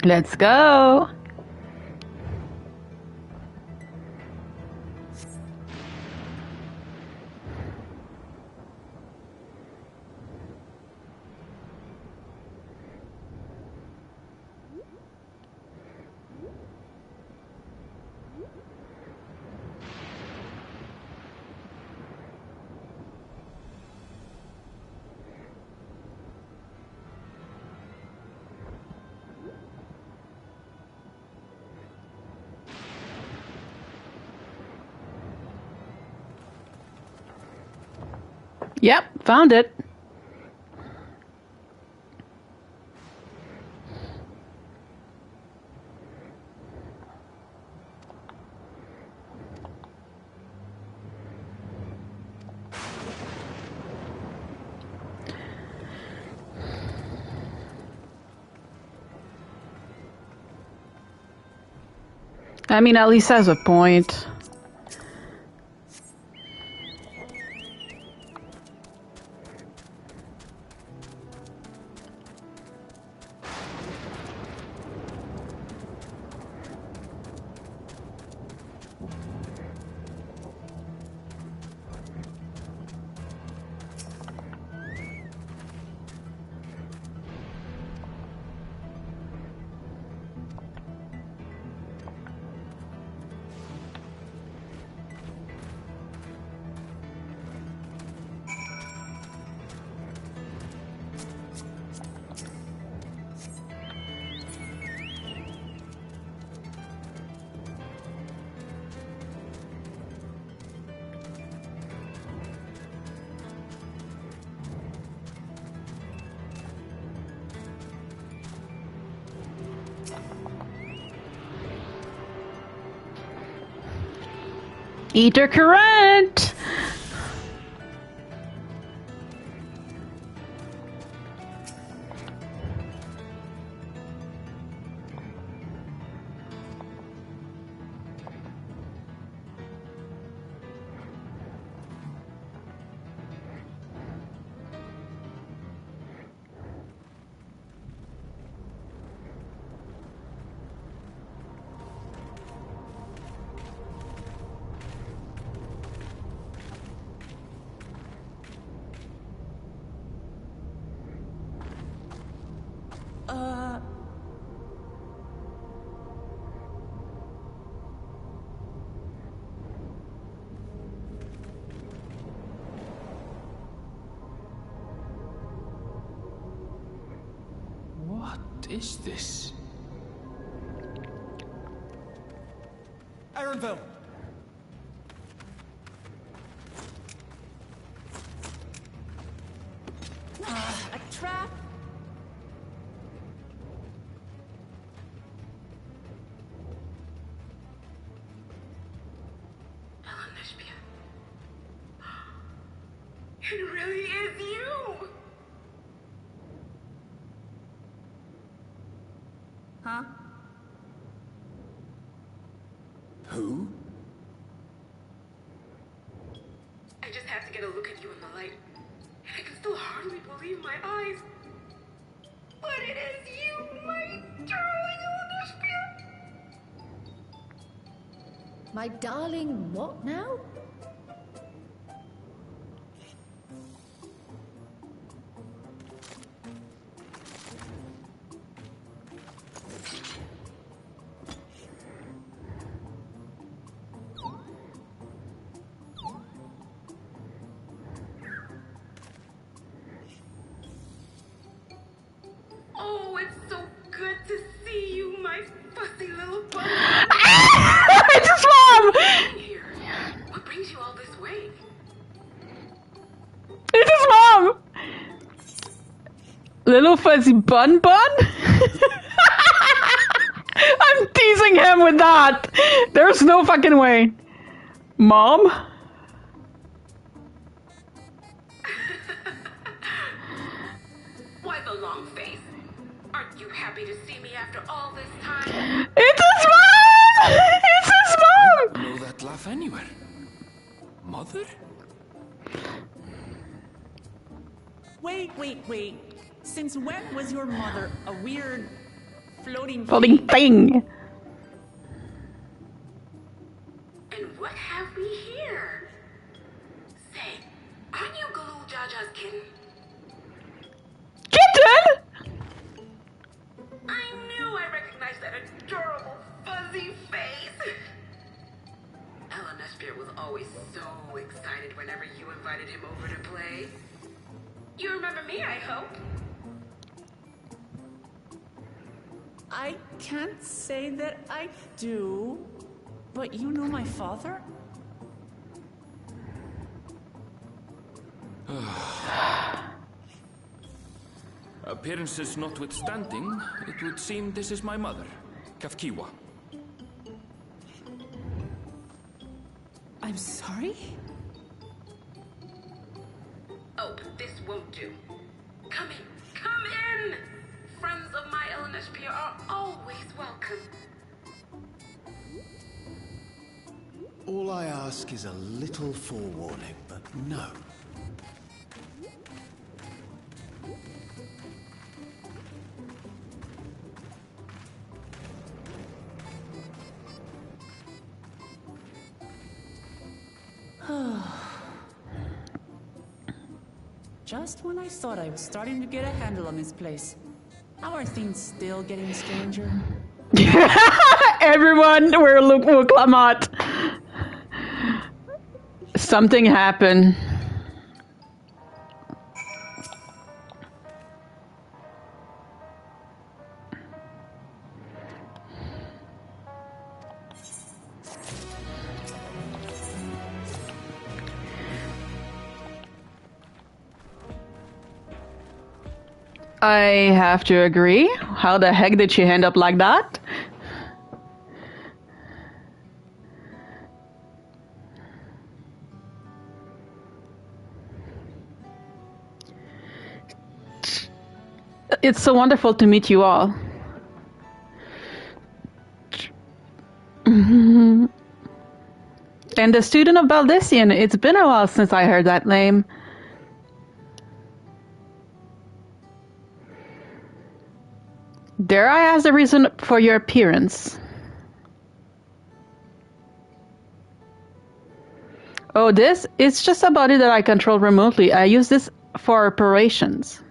Let's go. Yep, found it. I mean, at least has a point. Ether current! What is this? Ironville! A trap? It really is you! Huh? Who? I just have to get a look at you in the light. And I can still hardly believe my eyes. But it is you, my darling Olympia! My darling, what now? Oh, it's so good to see you, my fussy little bug. It's his mom! Here. What brings you all this way? It's his mom! Little fuzzy bun bun? I'm teasing him with that. There's no fucking way. Mom? Why the long face? Aren't you happy to see me after all this time? It's his mom! It's his mom! I know that laugh anywhere. Mother? Wait. Since when was your mother a weird floating thing? And what have we here? Say, aren't you Galoo Jaja's kitten? Kitten? I knew I recognized that adorable fuzzy face. Ellen Espia was always so excited whenever you invited him over to play. You remember me, I hope. I can't say that I do, but you know my father? Appearances notwithstanding, it would seem this is my mother, Kafkiwa. I'm sorry? Oh, but this won't do. Come in! Friends of my Ellen Espia are always welcome. All I ask is a little forewarning, but no. Just when I thought I was starting to get a handle on this place. How are things still getting stranger? Everyone, we'll come out. Something happened. I have to agree. How the heck did she end up like that? it's so wonderful to meet you all. And the student of Baldician, it's been a while since I heard that name. Dare I ask the reason for your appearance? Oh, this? It's just a body that I control remotely. I use this for operations.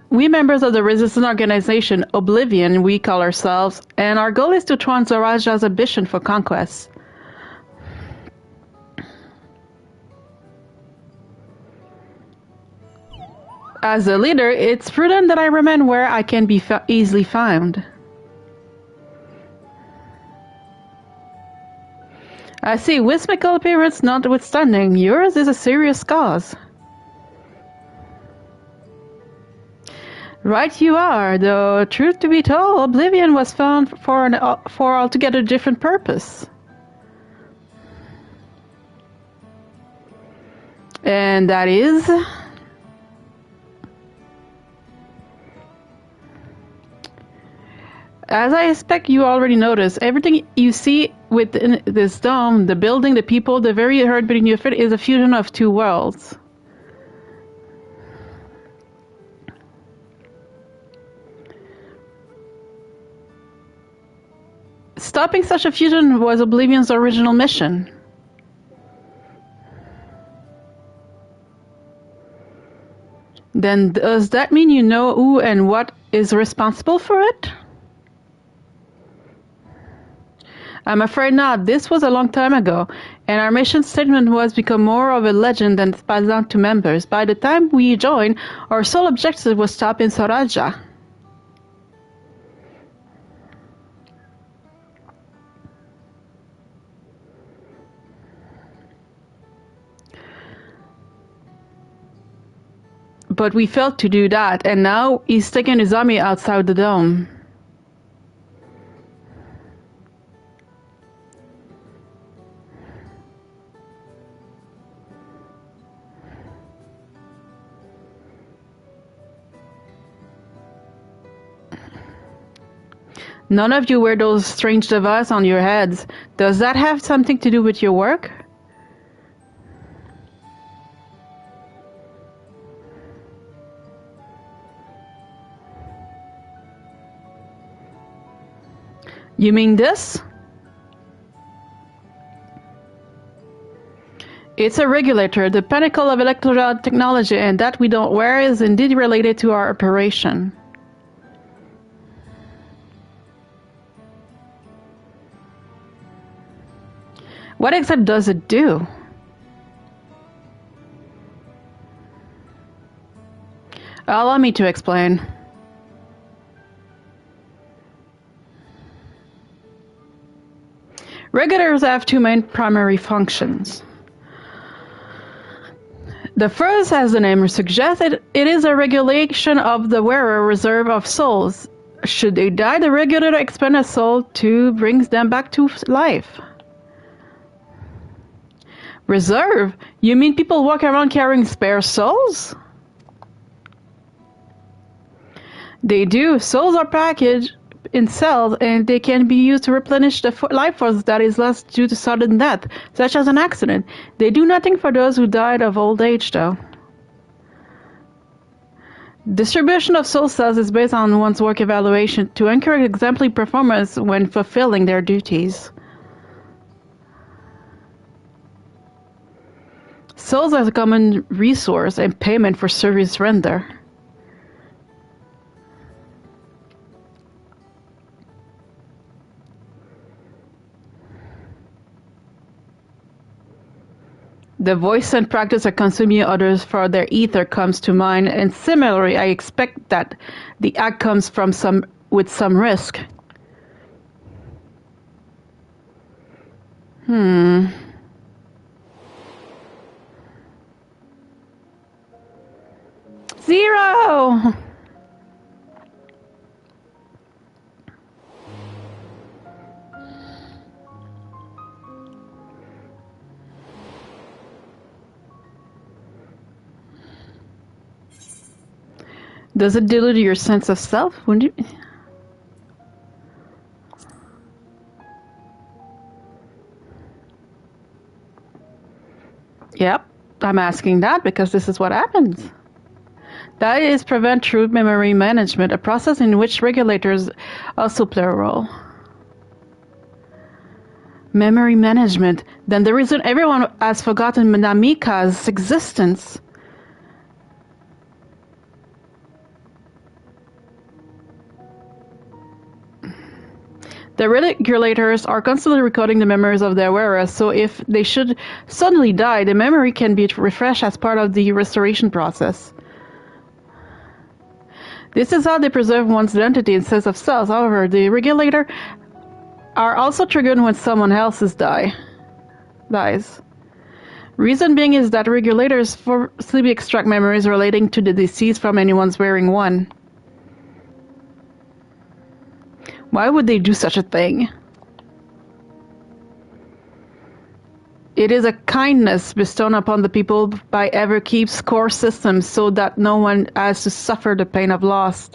We members of the resistance organization Oblivion, we call ourselves, and our goal is to thwart Zoraja's ambition for conquest. As a leader, it's prudent that I remain where I can be easily found. I see, whimsical appearance notwithstanding, yours is a serious cause. Right you are, though truth to be told, Oblivion was found for altogether different purpose. And that is... As I expect you already noticed, everything you see within this dome, the building, the people, the very heart beating your feet, is a fusion of two worlds. Stopping such a fusion was Oblivion's original mission. Then does that mean you know who and what is responsible for it? I'm afraid not. This was a long time ago, and our mission statement was become more of a legend than passed down to members. By the time we joined, our sole objective was stopping Zoraja. But we failed to do that, and now he's taking his army outside the dome. None of you wear those strange devices on your heads. Does that have something to do with your work? You mean this? It's a regulator, the pinnacle of electoral technology, and that we don't wear is indeed related to our operation. What exactly does it do? Allow me to explain. Regulators have two main primary functions. The first, as the name suggests, it is a regulation of the wearer reserve of souls. Should they die, the regulator expends a soul to bring them back to life. Reserve? You mean people walk around carrying spare souls? They do. Souls are packaged in cells, and they can be used to replenish the life force that is lost due to sudden death, such as an accident. They do nothing for those who died of old age, though. Distribution of soul cells is based on one's work evaluation to encourage exemplary performance when fulfilling their duties. Souls are a common resource and payment for service render. The voice and practice of consuming others for their ether comes to mind, and similarly, I expect that the act comes from with some risk. Zero! Does it dilute your sense of self? Wouldn't you? Yep, I'm asking that because this is what happens. That is prevent true memory management, a process in which regulators also play a role. Memory management. Then the reason everyone has forgotten Namika's existence. The regulators are constantly recording the memories of their wearers, so if they should suddenly die, the memory can be refreshed as part of the restoration process. This is how they preserve one's identity and sense of self. However, the regulators are also triggered when someone else's dies. Reason being is that regulators forcibly extract memories relating to the deceased from anyone's wearing one. Why would they do such a thing? It is a kindness bestowed upon the people by Everkeep's core system so that no one has to suffer the pain of loss.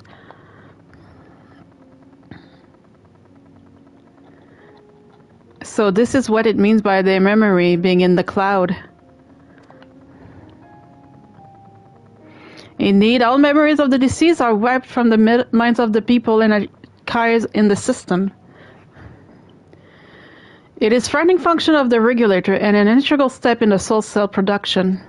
So this is what it means by their memory being in the cloud. Indeed, all memories of the deceased are wiped from the minds of the people and archives in the system. It is a frightening function of the regulator and an integral step in the soul cell production.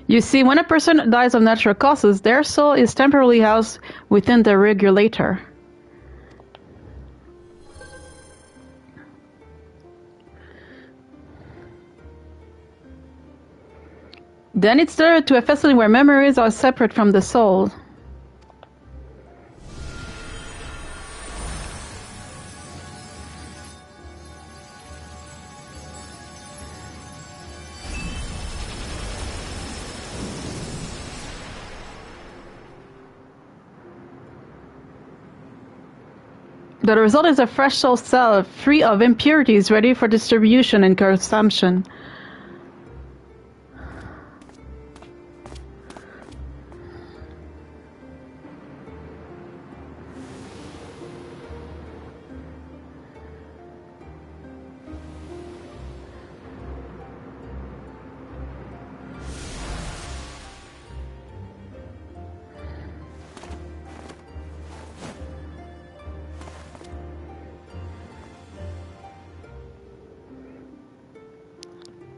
You see, when a person dies of natural causes, their soul is temporarily housed within the regulator. Then it's delivered to a facility where memories are separate from the soul. The result is a fresh soul cell, free of impurities, ready for distribution and consumption.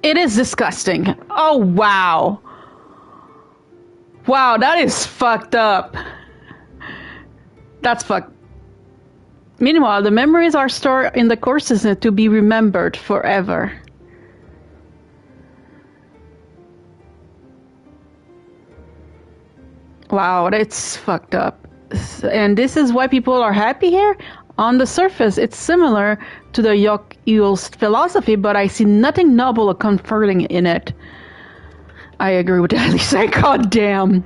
It is disgusting. Oh, wow. Wow, that is fucked up. That's fucked. Meanwhile, the memories are stored in the core system to be remembered forever. Wow, that's fucked up. And this is why people are happy here? On the surface, it's similar to the Yok-Eul's philosophy, but I see nothing noble or comforting in it. I agree with that, Lisa. God damn.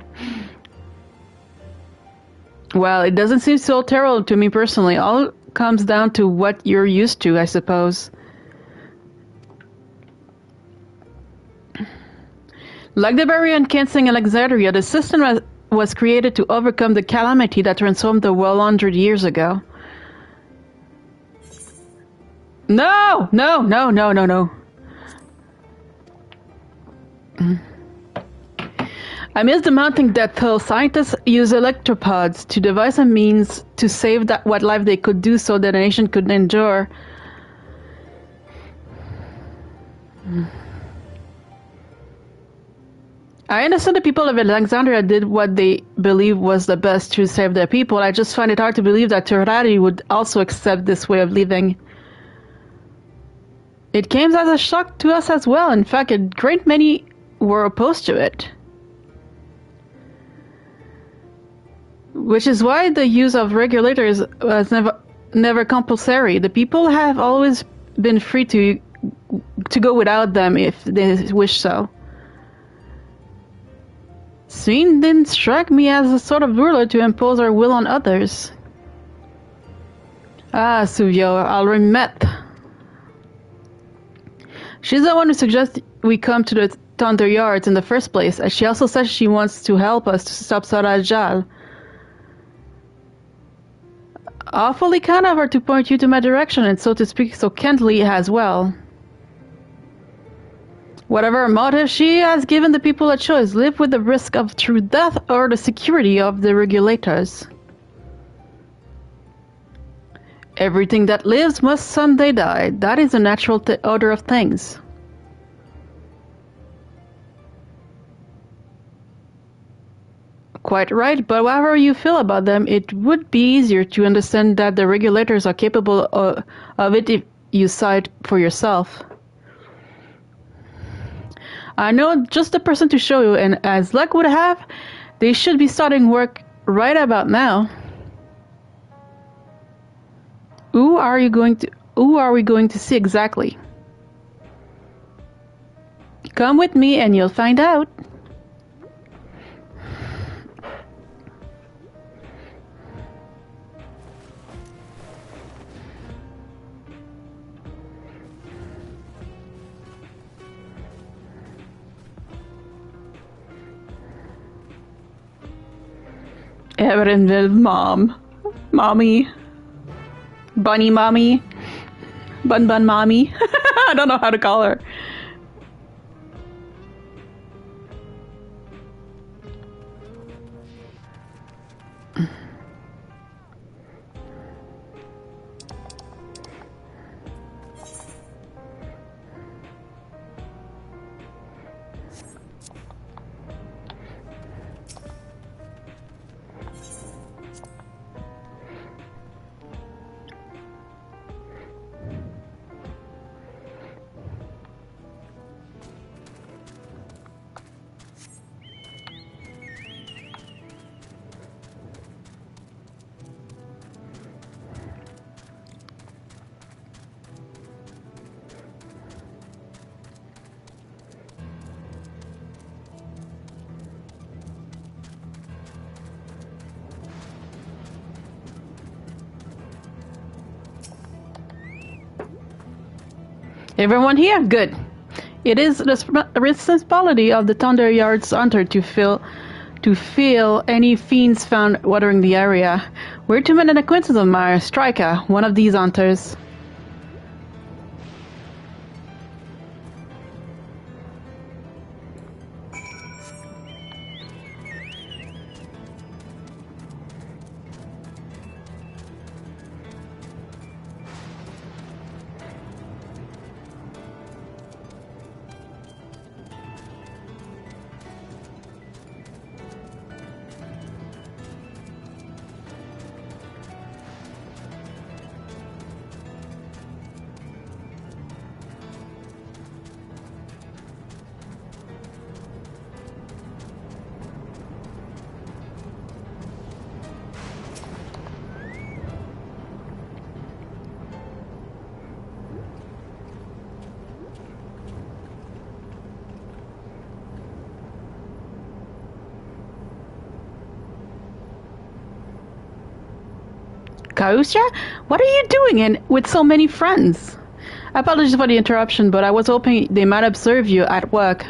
Well, it doesn't seem so terrible to me personally. All comes down to what you're used to, I suppose. Like the Barbarian Kings in Alexandria, the system was created to overcome the calamity that transformed the world 100 years ago. No! No, no, no, no, no. Amidst the mounting death toll, scientists use electropods to devise a means to save what life they could do so that a nation could endure. I understand the people of Alexandria did what they believed was the best to save their people. I just find it hard to believe that Terrari would also accept this way of living. It came as a shock to us as well. In fact, a great many were opposed to it. Which is why the use of regulators was never compulsory. The people have always been free to go without them if they wish so. Sween didn't strike me as the sort of ruler to impose our will on others. Ah, Suvio, I'll remit. She's the one who suggests we come to the Thunder Yards in the first place, and she also says she wants to help us to stop Sarajal. Awfully kind of her to point you to my direction, and so to speak so candidly as well. Whatever her motive, she has given the people a choice: live with the risk of true death or the security of the regulators. Everything that lives must someday die. That is the natural order of things. Quite right, but however you feel about them, it would be easier to understand that the regulators are capable of it if you decide for yourself. I know just the person to show you, and as luck would have, they should be starting work right about now. Who are we going to see exactly? Come with me and you'll find out. Evarinville mom. Mommy. Bunny mommy. Bun bun mommy. I don't know how to call her. Everyone here? Good. It is the responsibility of the Thunder Yards Hunter to feel any fiends found watering the area. We're to make an acquaintance of my Striker, one of these hunters. Kausha? What are you doing with so many friends? Apologies for the interruption, but I was hoping they might observe you at work.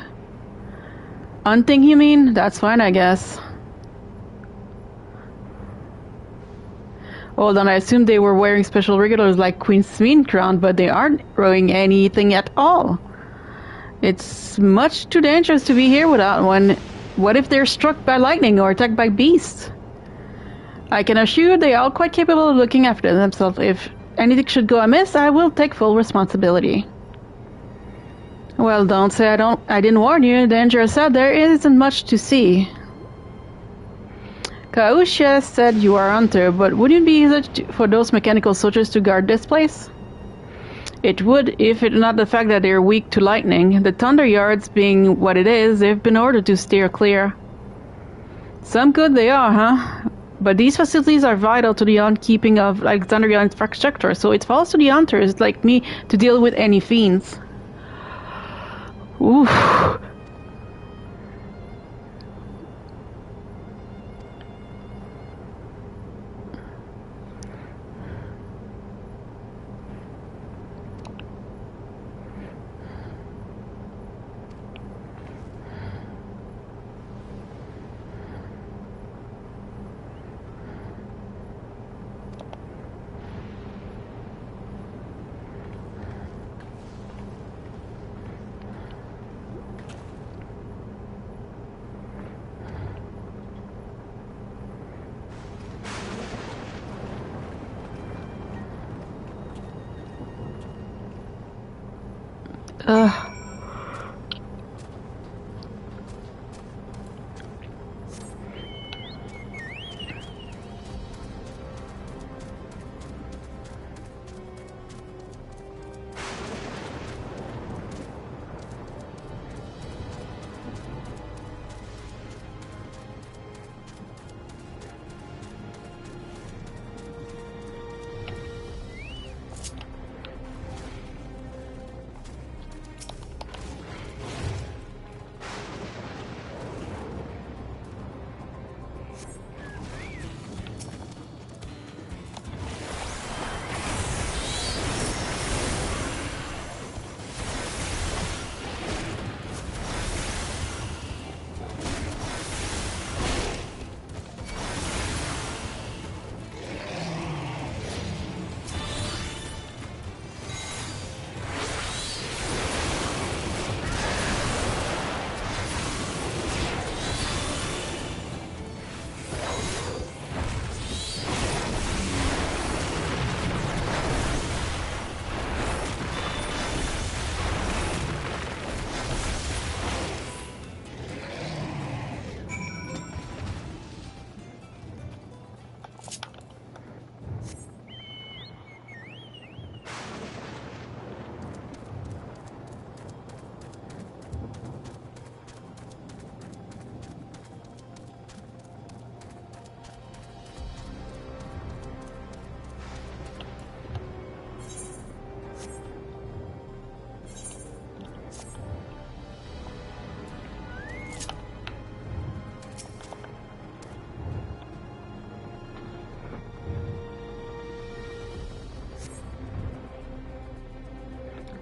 Hunting, you mean? That's fine, I guess. Hold on, I assumed they were wearing special regulars like Queen Sween crown, but they aren't wearing anything at all. It's much too dangerous to be here without one. What if they're struck by lightning or attacked by beasts? I can assure you they are quite capable of looking after themselves. If anything should go amiss, I will take full responsibility. Well, don't say I didn't warn you. Dangerous out there isn't much to see. Kausha said you are a hunter, but wouldn't it be easier for those mechanical soldiers to guard this place? It would, if it not the fact that they're weak to lightning. The Thunder Yards being what it is, they've been ordered to steer clear. Some good they are, huh? But these facilities are vital to the upkeeping of Alexandria infrastructure, so it falls to the hunters like me to deal with any fiends. Oof. Ugh.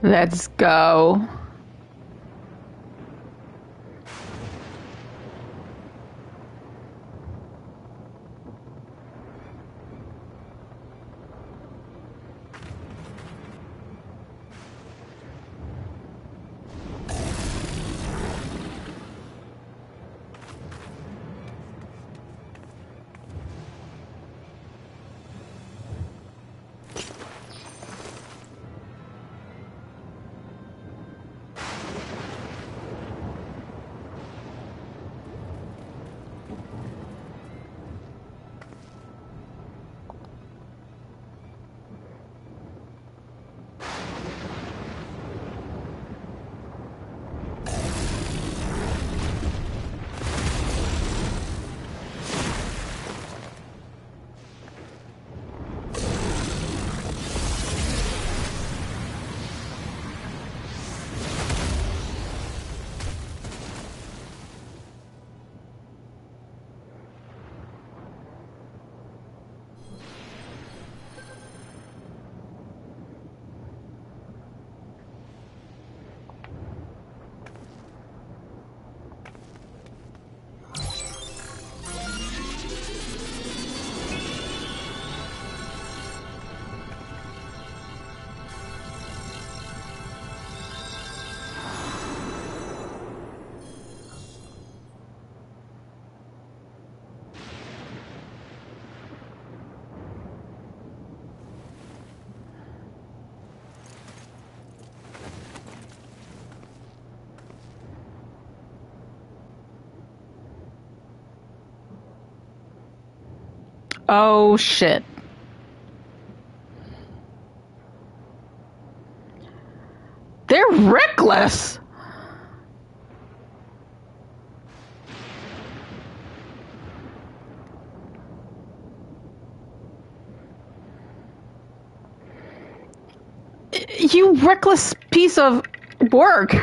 Let's go. Oh shit. They're reckless. You reckless piece of work.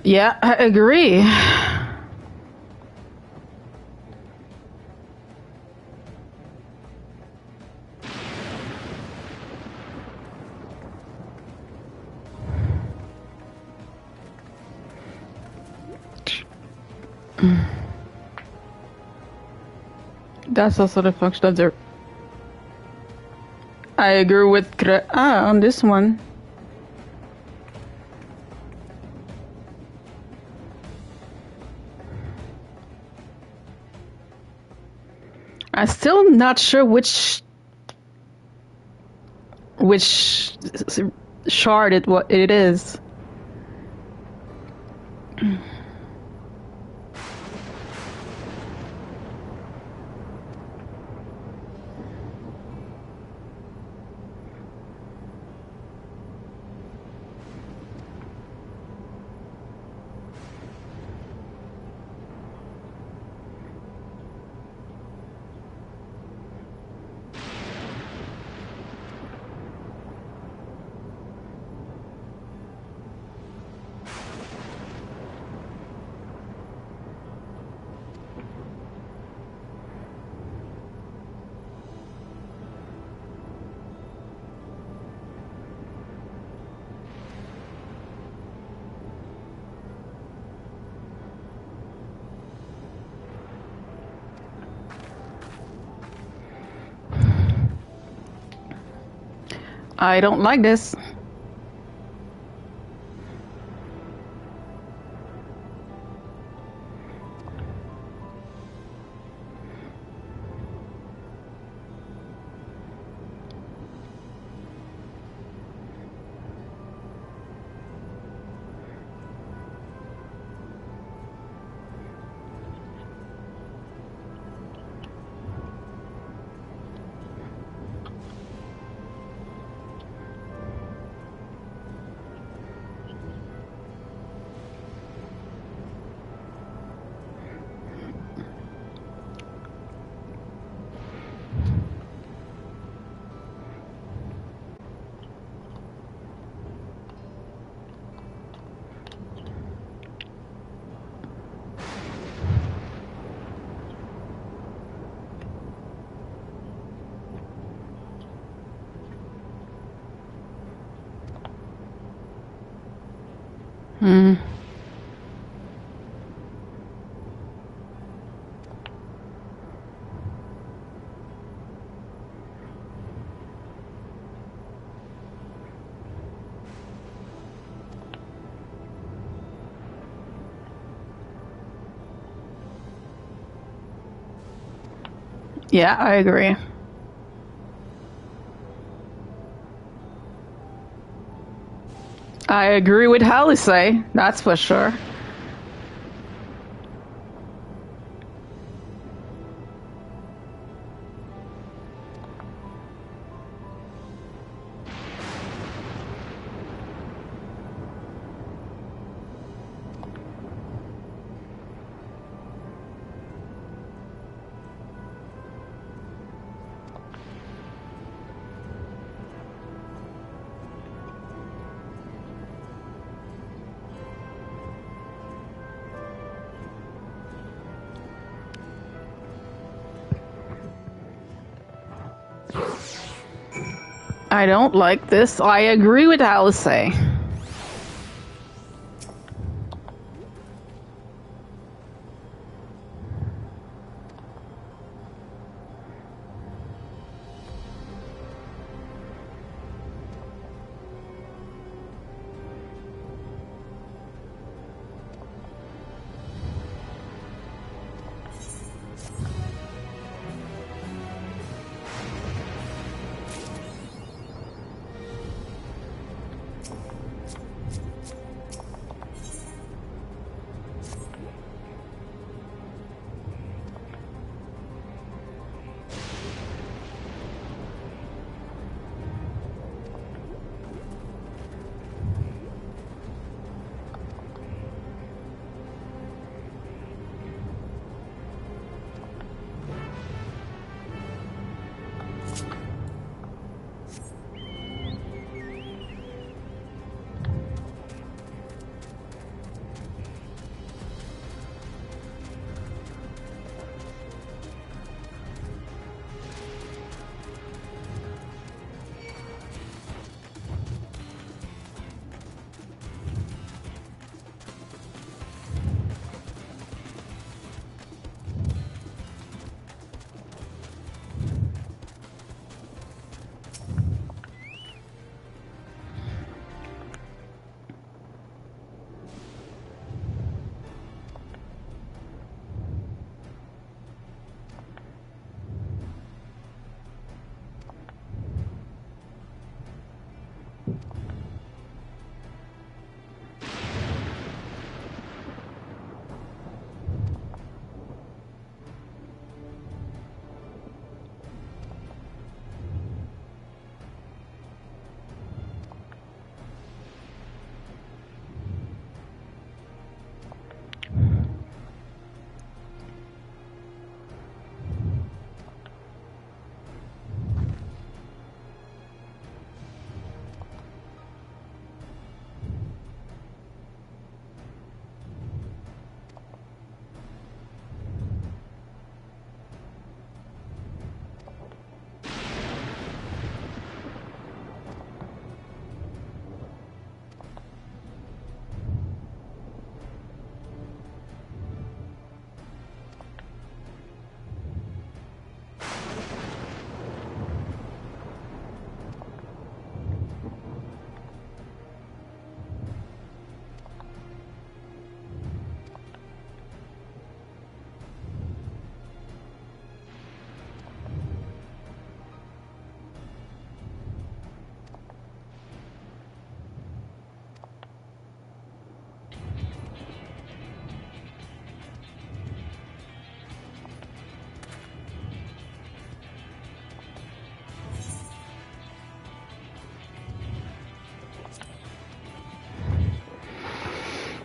Yeah, I agree. That's also the function of the... I agree with on this one. I'm still not sure which shard it is. I don't like this. Yeah, I agree. I agree with Hallisey, that's for sure. I don't like this. I agree with Hallisey.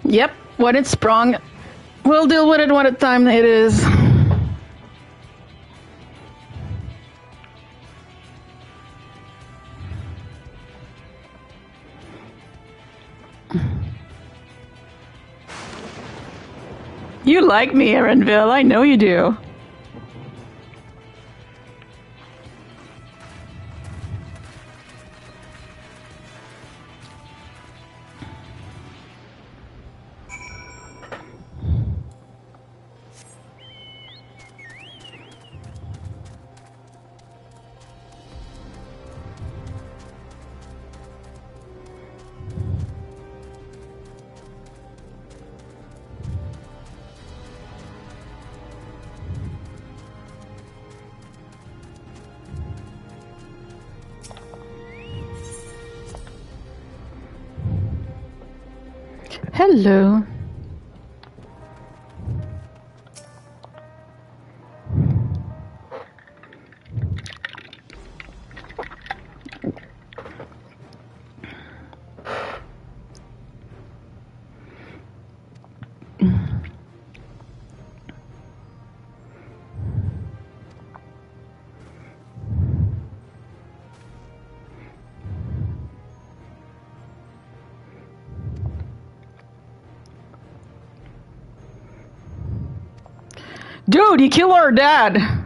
Yep, when it's sprung, we'll deal with it when the time it is. You like me, Erenville. I know you do. Hello. Dude, you killed our dad.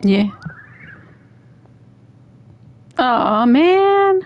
Yeah. Oh man.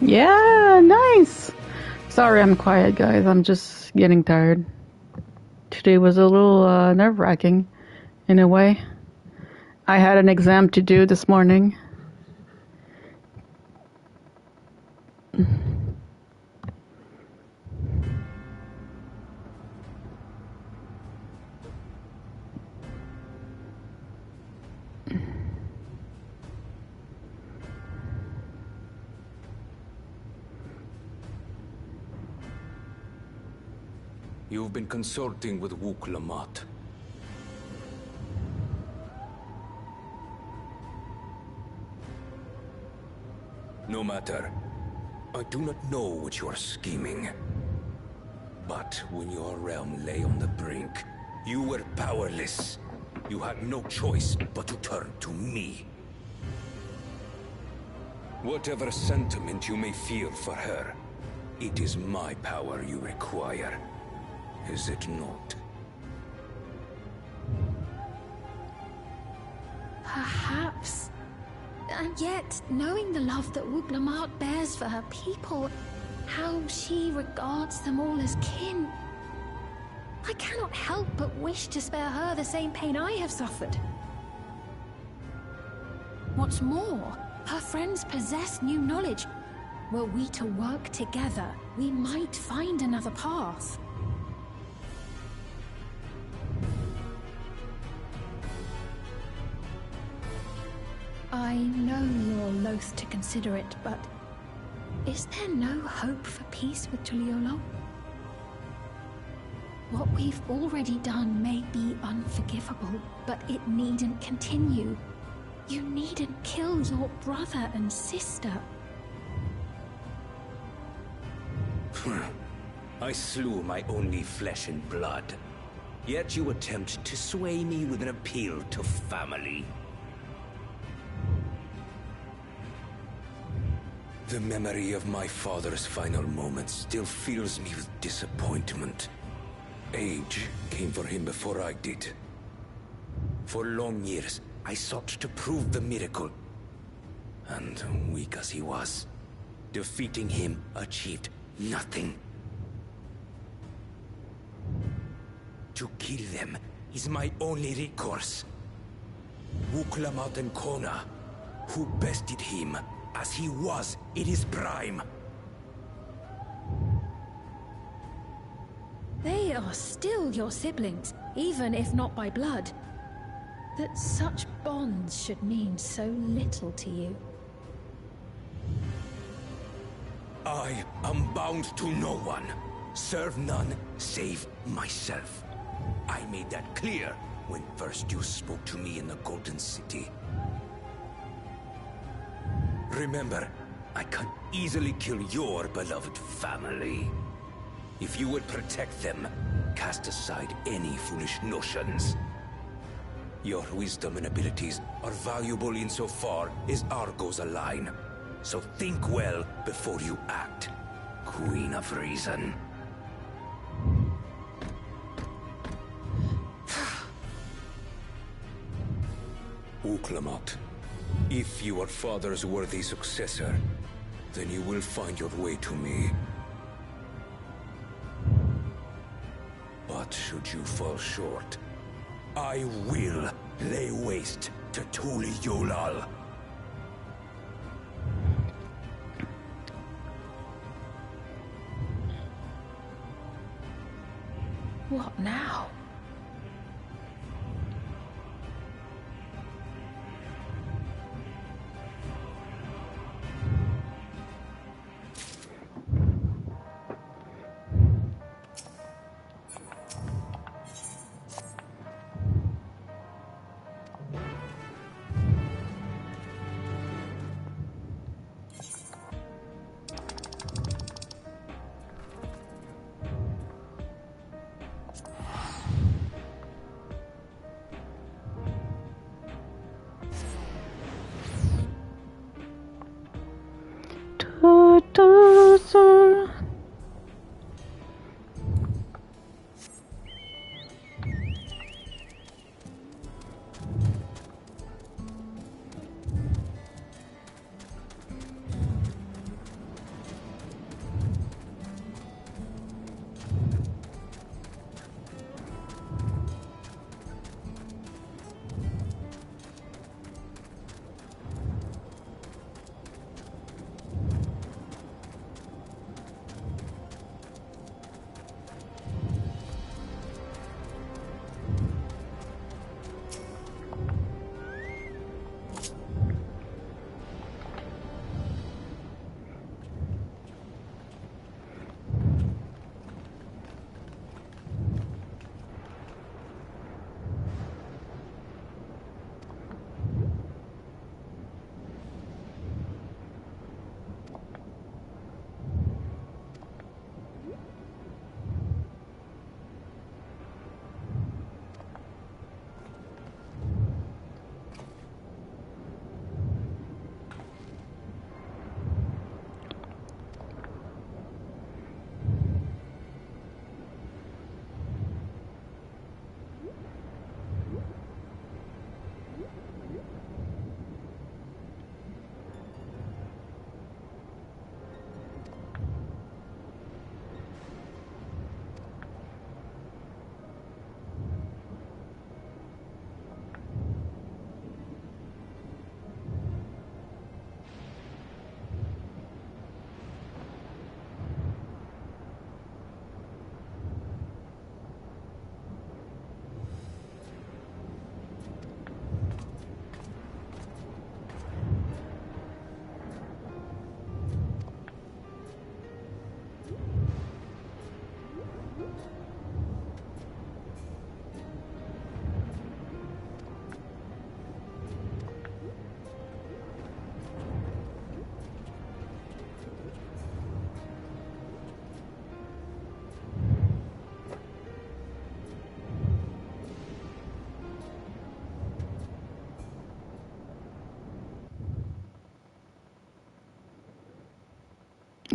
Yeah, nice. Sorry I'm quiet, guys. I'm just getting tired. Today was a little nerve-wracking, in a way. I had an exam to do this morning. You've been consulting with Wook Lamont. No matter. I do not know what you are scheming. But when your realm lay on the brink, you were powerless. you had no choice but to turn to me. Whatever sentiment you may feel for her, it is my power you require, is it not? Perhaps. And yet, knowing the love that Wooglamoot bears for her people, how she regards them all as kin, I cannot help but wish to spare her the same pain I have suffered. What's more, her friends possess new knowledge. Were we to work together, we might find another path. I know you're loath to consider it, but is there no hope for peace with Tuliolo? What we've already done may be unforgivable, but it needn't continue. You needn't kill your brother and sister. I slew my only flesh and blood. Yet you attempt to sway me with an appeal to family. The memory of my father's final moments still fills me with disappointment. Age came for him before I did. For long years, I sought to prove the miracle. And weak as he was, defeating him achieved nothing. To kill them is my only recourse. Wooglamoot and Kona, who bested him as he was in his prime. They are still your siblings, even if not by blood. That such bonds should mean so little to you. I am bound to no one. Serve none save myself. I made that clear when first you spoke to me in the Golden City. Remember, I can easily kill your beloved family. If you would protect them, cast aside any foolish notions. Your wisdom and abilities are valuable insofar as our goals align. So think well before you act, Queen of Reason. Wooglamoot, if you are father's worthy successor, then you will find your way to me. But should you fall short, I will lay waste to Tuliolal. What now?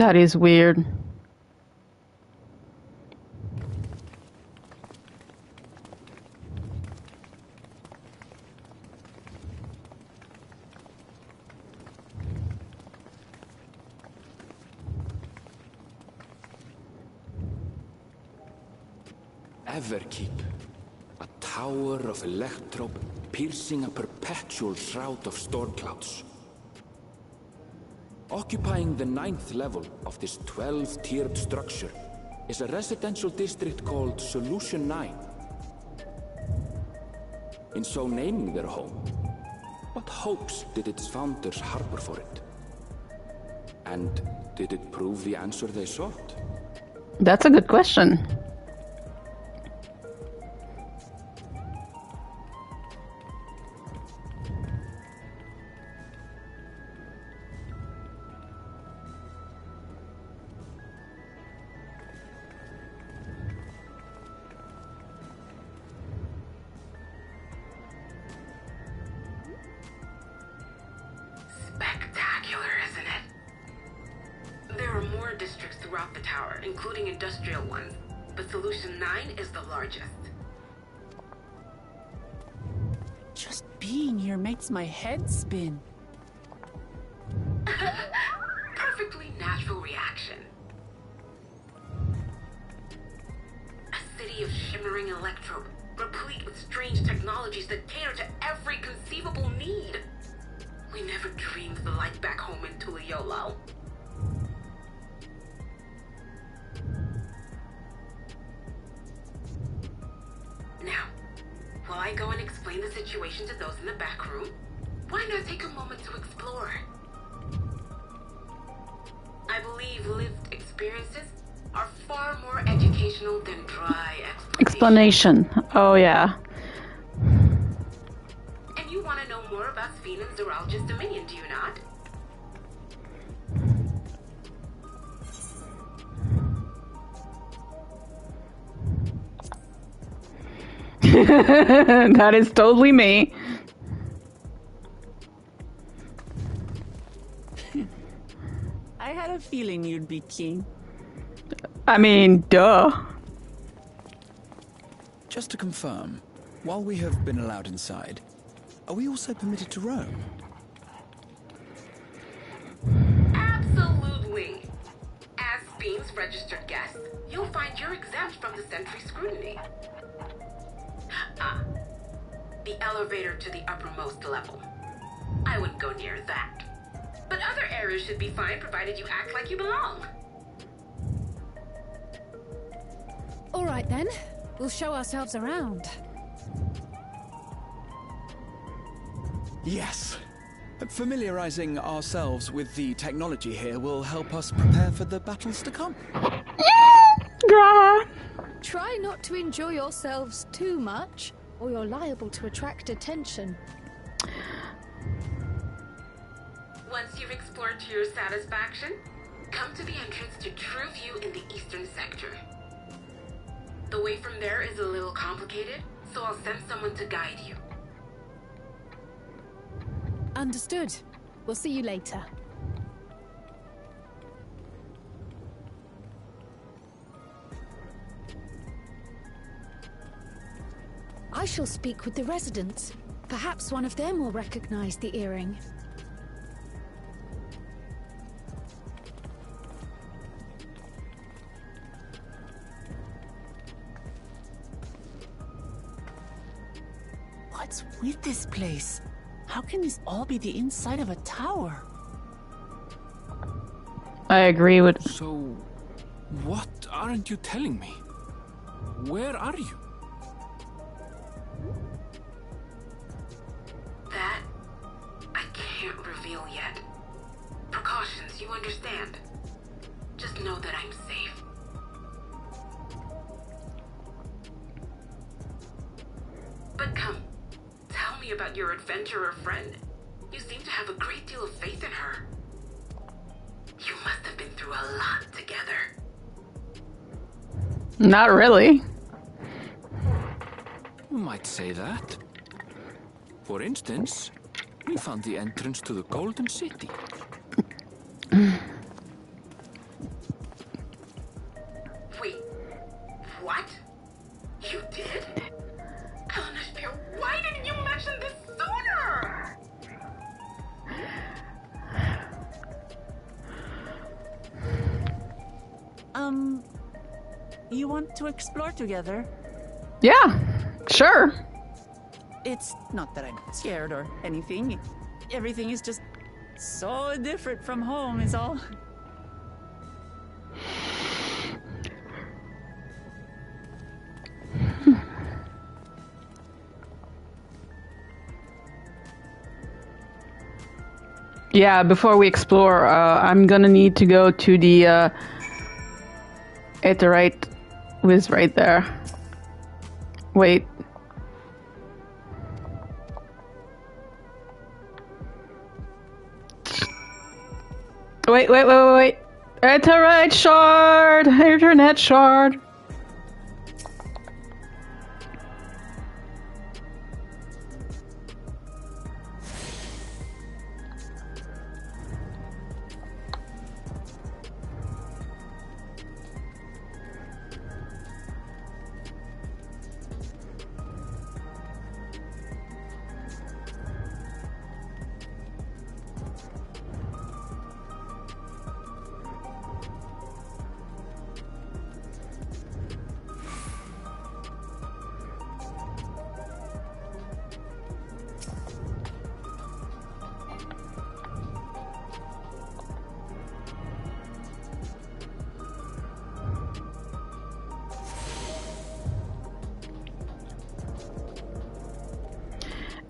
That is weird. Everkeep, a tower of electrobe piercing a perpetual shroud of storm clouds. Occupying the 9th level of this 12-tiered structure is a residential district called Solution 9. In so naming their home, what hopes did its founders harbor for it? And did it prove the answer they sought? That's a good question. Spectacular, isn't it? There are more districts throughout the tower, including industrial ones, but Solution 9 is the largest. Just being here makes my head spin. Perfectly natural reaction. A city of shimmering electrobe, replete with strange technologies that cater to every conceivable need. We never dreamed the light back home in Tuliyolau. Now, while I go and explain the situation to those in the back room, why not take a moment to explore? I believe lived experiences are far more educational than dry explanation. Oh yeah. And you want to know more about Sphene and Zoologist Dominion, do you not? That is totally me. I had a feeling you'd be keen. I mean, duh. Just to confirm, while we have been allowed inside, are we also permitted to roam? Absolutely. As Sphene's registered guest, you'll find you're exempt from the sentry scrutiny. Ah, the elevator to the uppermost level. I wouldn't go near that. But other areas should be fine provided you act like you belong. All right then, we'll show ourselves around. Yes. Familiarizing ourselves with the technology here will help us prepare for the battles to come. Try not to enjoy yourselves too much, or you're liable to attract attention. Once you've explored to your satisfaction, come to the entrance to True View in the eastern sector. The way from there is a little complicated, so I'll send someone to guide you. Understood. We'll see you later. I shall speak with the residents. Perhaps one of them will recognize the earring. What's with this place? How can this all be the inside of a tower? I agree with... So, what aren't you telling me? Where are you? That, I can't reveal yet. Precautions, you understand. Just know that I'm safe. But come, tell me about your adventurer friend. You seem to have a great deal of faith in her. You must have been through a lot together. Not really. You might say that. For instance, we found the entrance to the Golden City. did? Elnesphere, why didn't you mention this sooner? You want to explore together? Yeah, sure. It's not that I'm scared or anything. Everything is just so different from home, is all. Yeah, before we explore, I'm gonna need to go to the Aetheryte was right there. Wait. Wait. Aetheryte shard! Internet shard!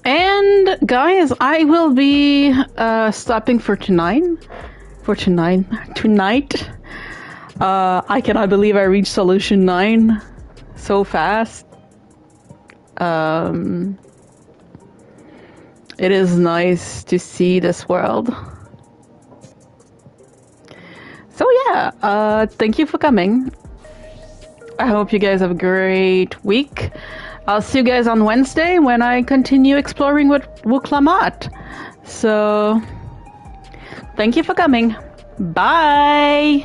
And guys, I will be stopping for tonight. Tonight. I cannot believe I reached solution 9 so fast. It is nice to see this world. So yeah, thank you for coming. I hope you guys have a great week. I'll see you guys on Wednesday when I continue exploring with Wuklamat. So, thank you for coming. Bye!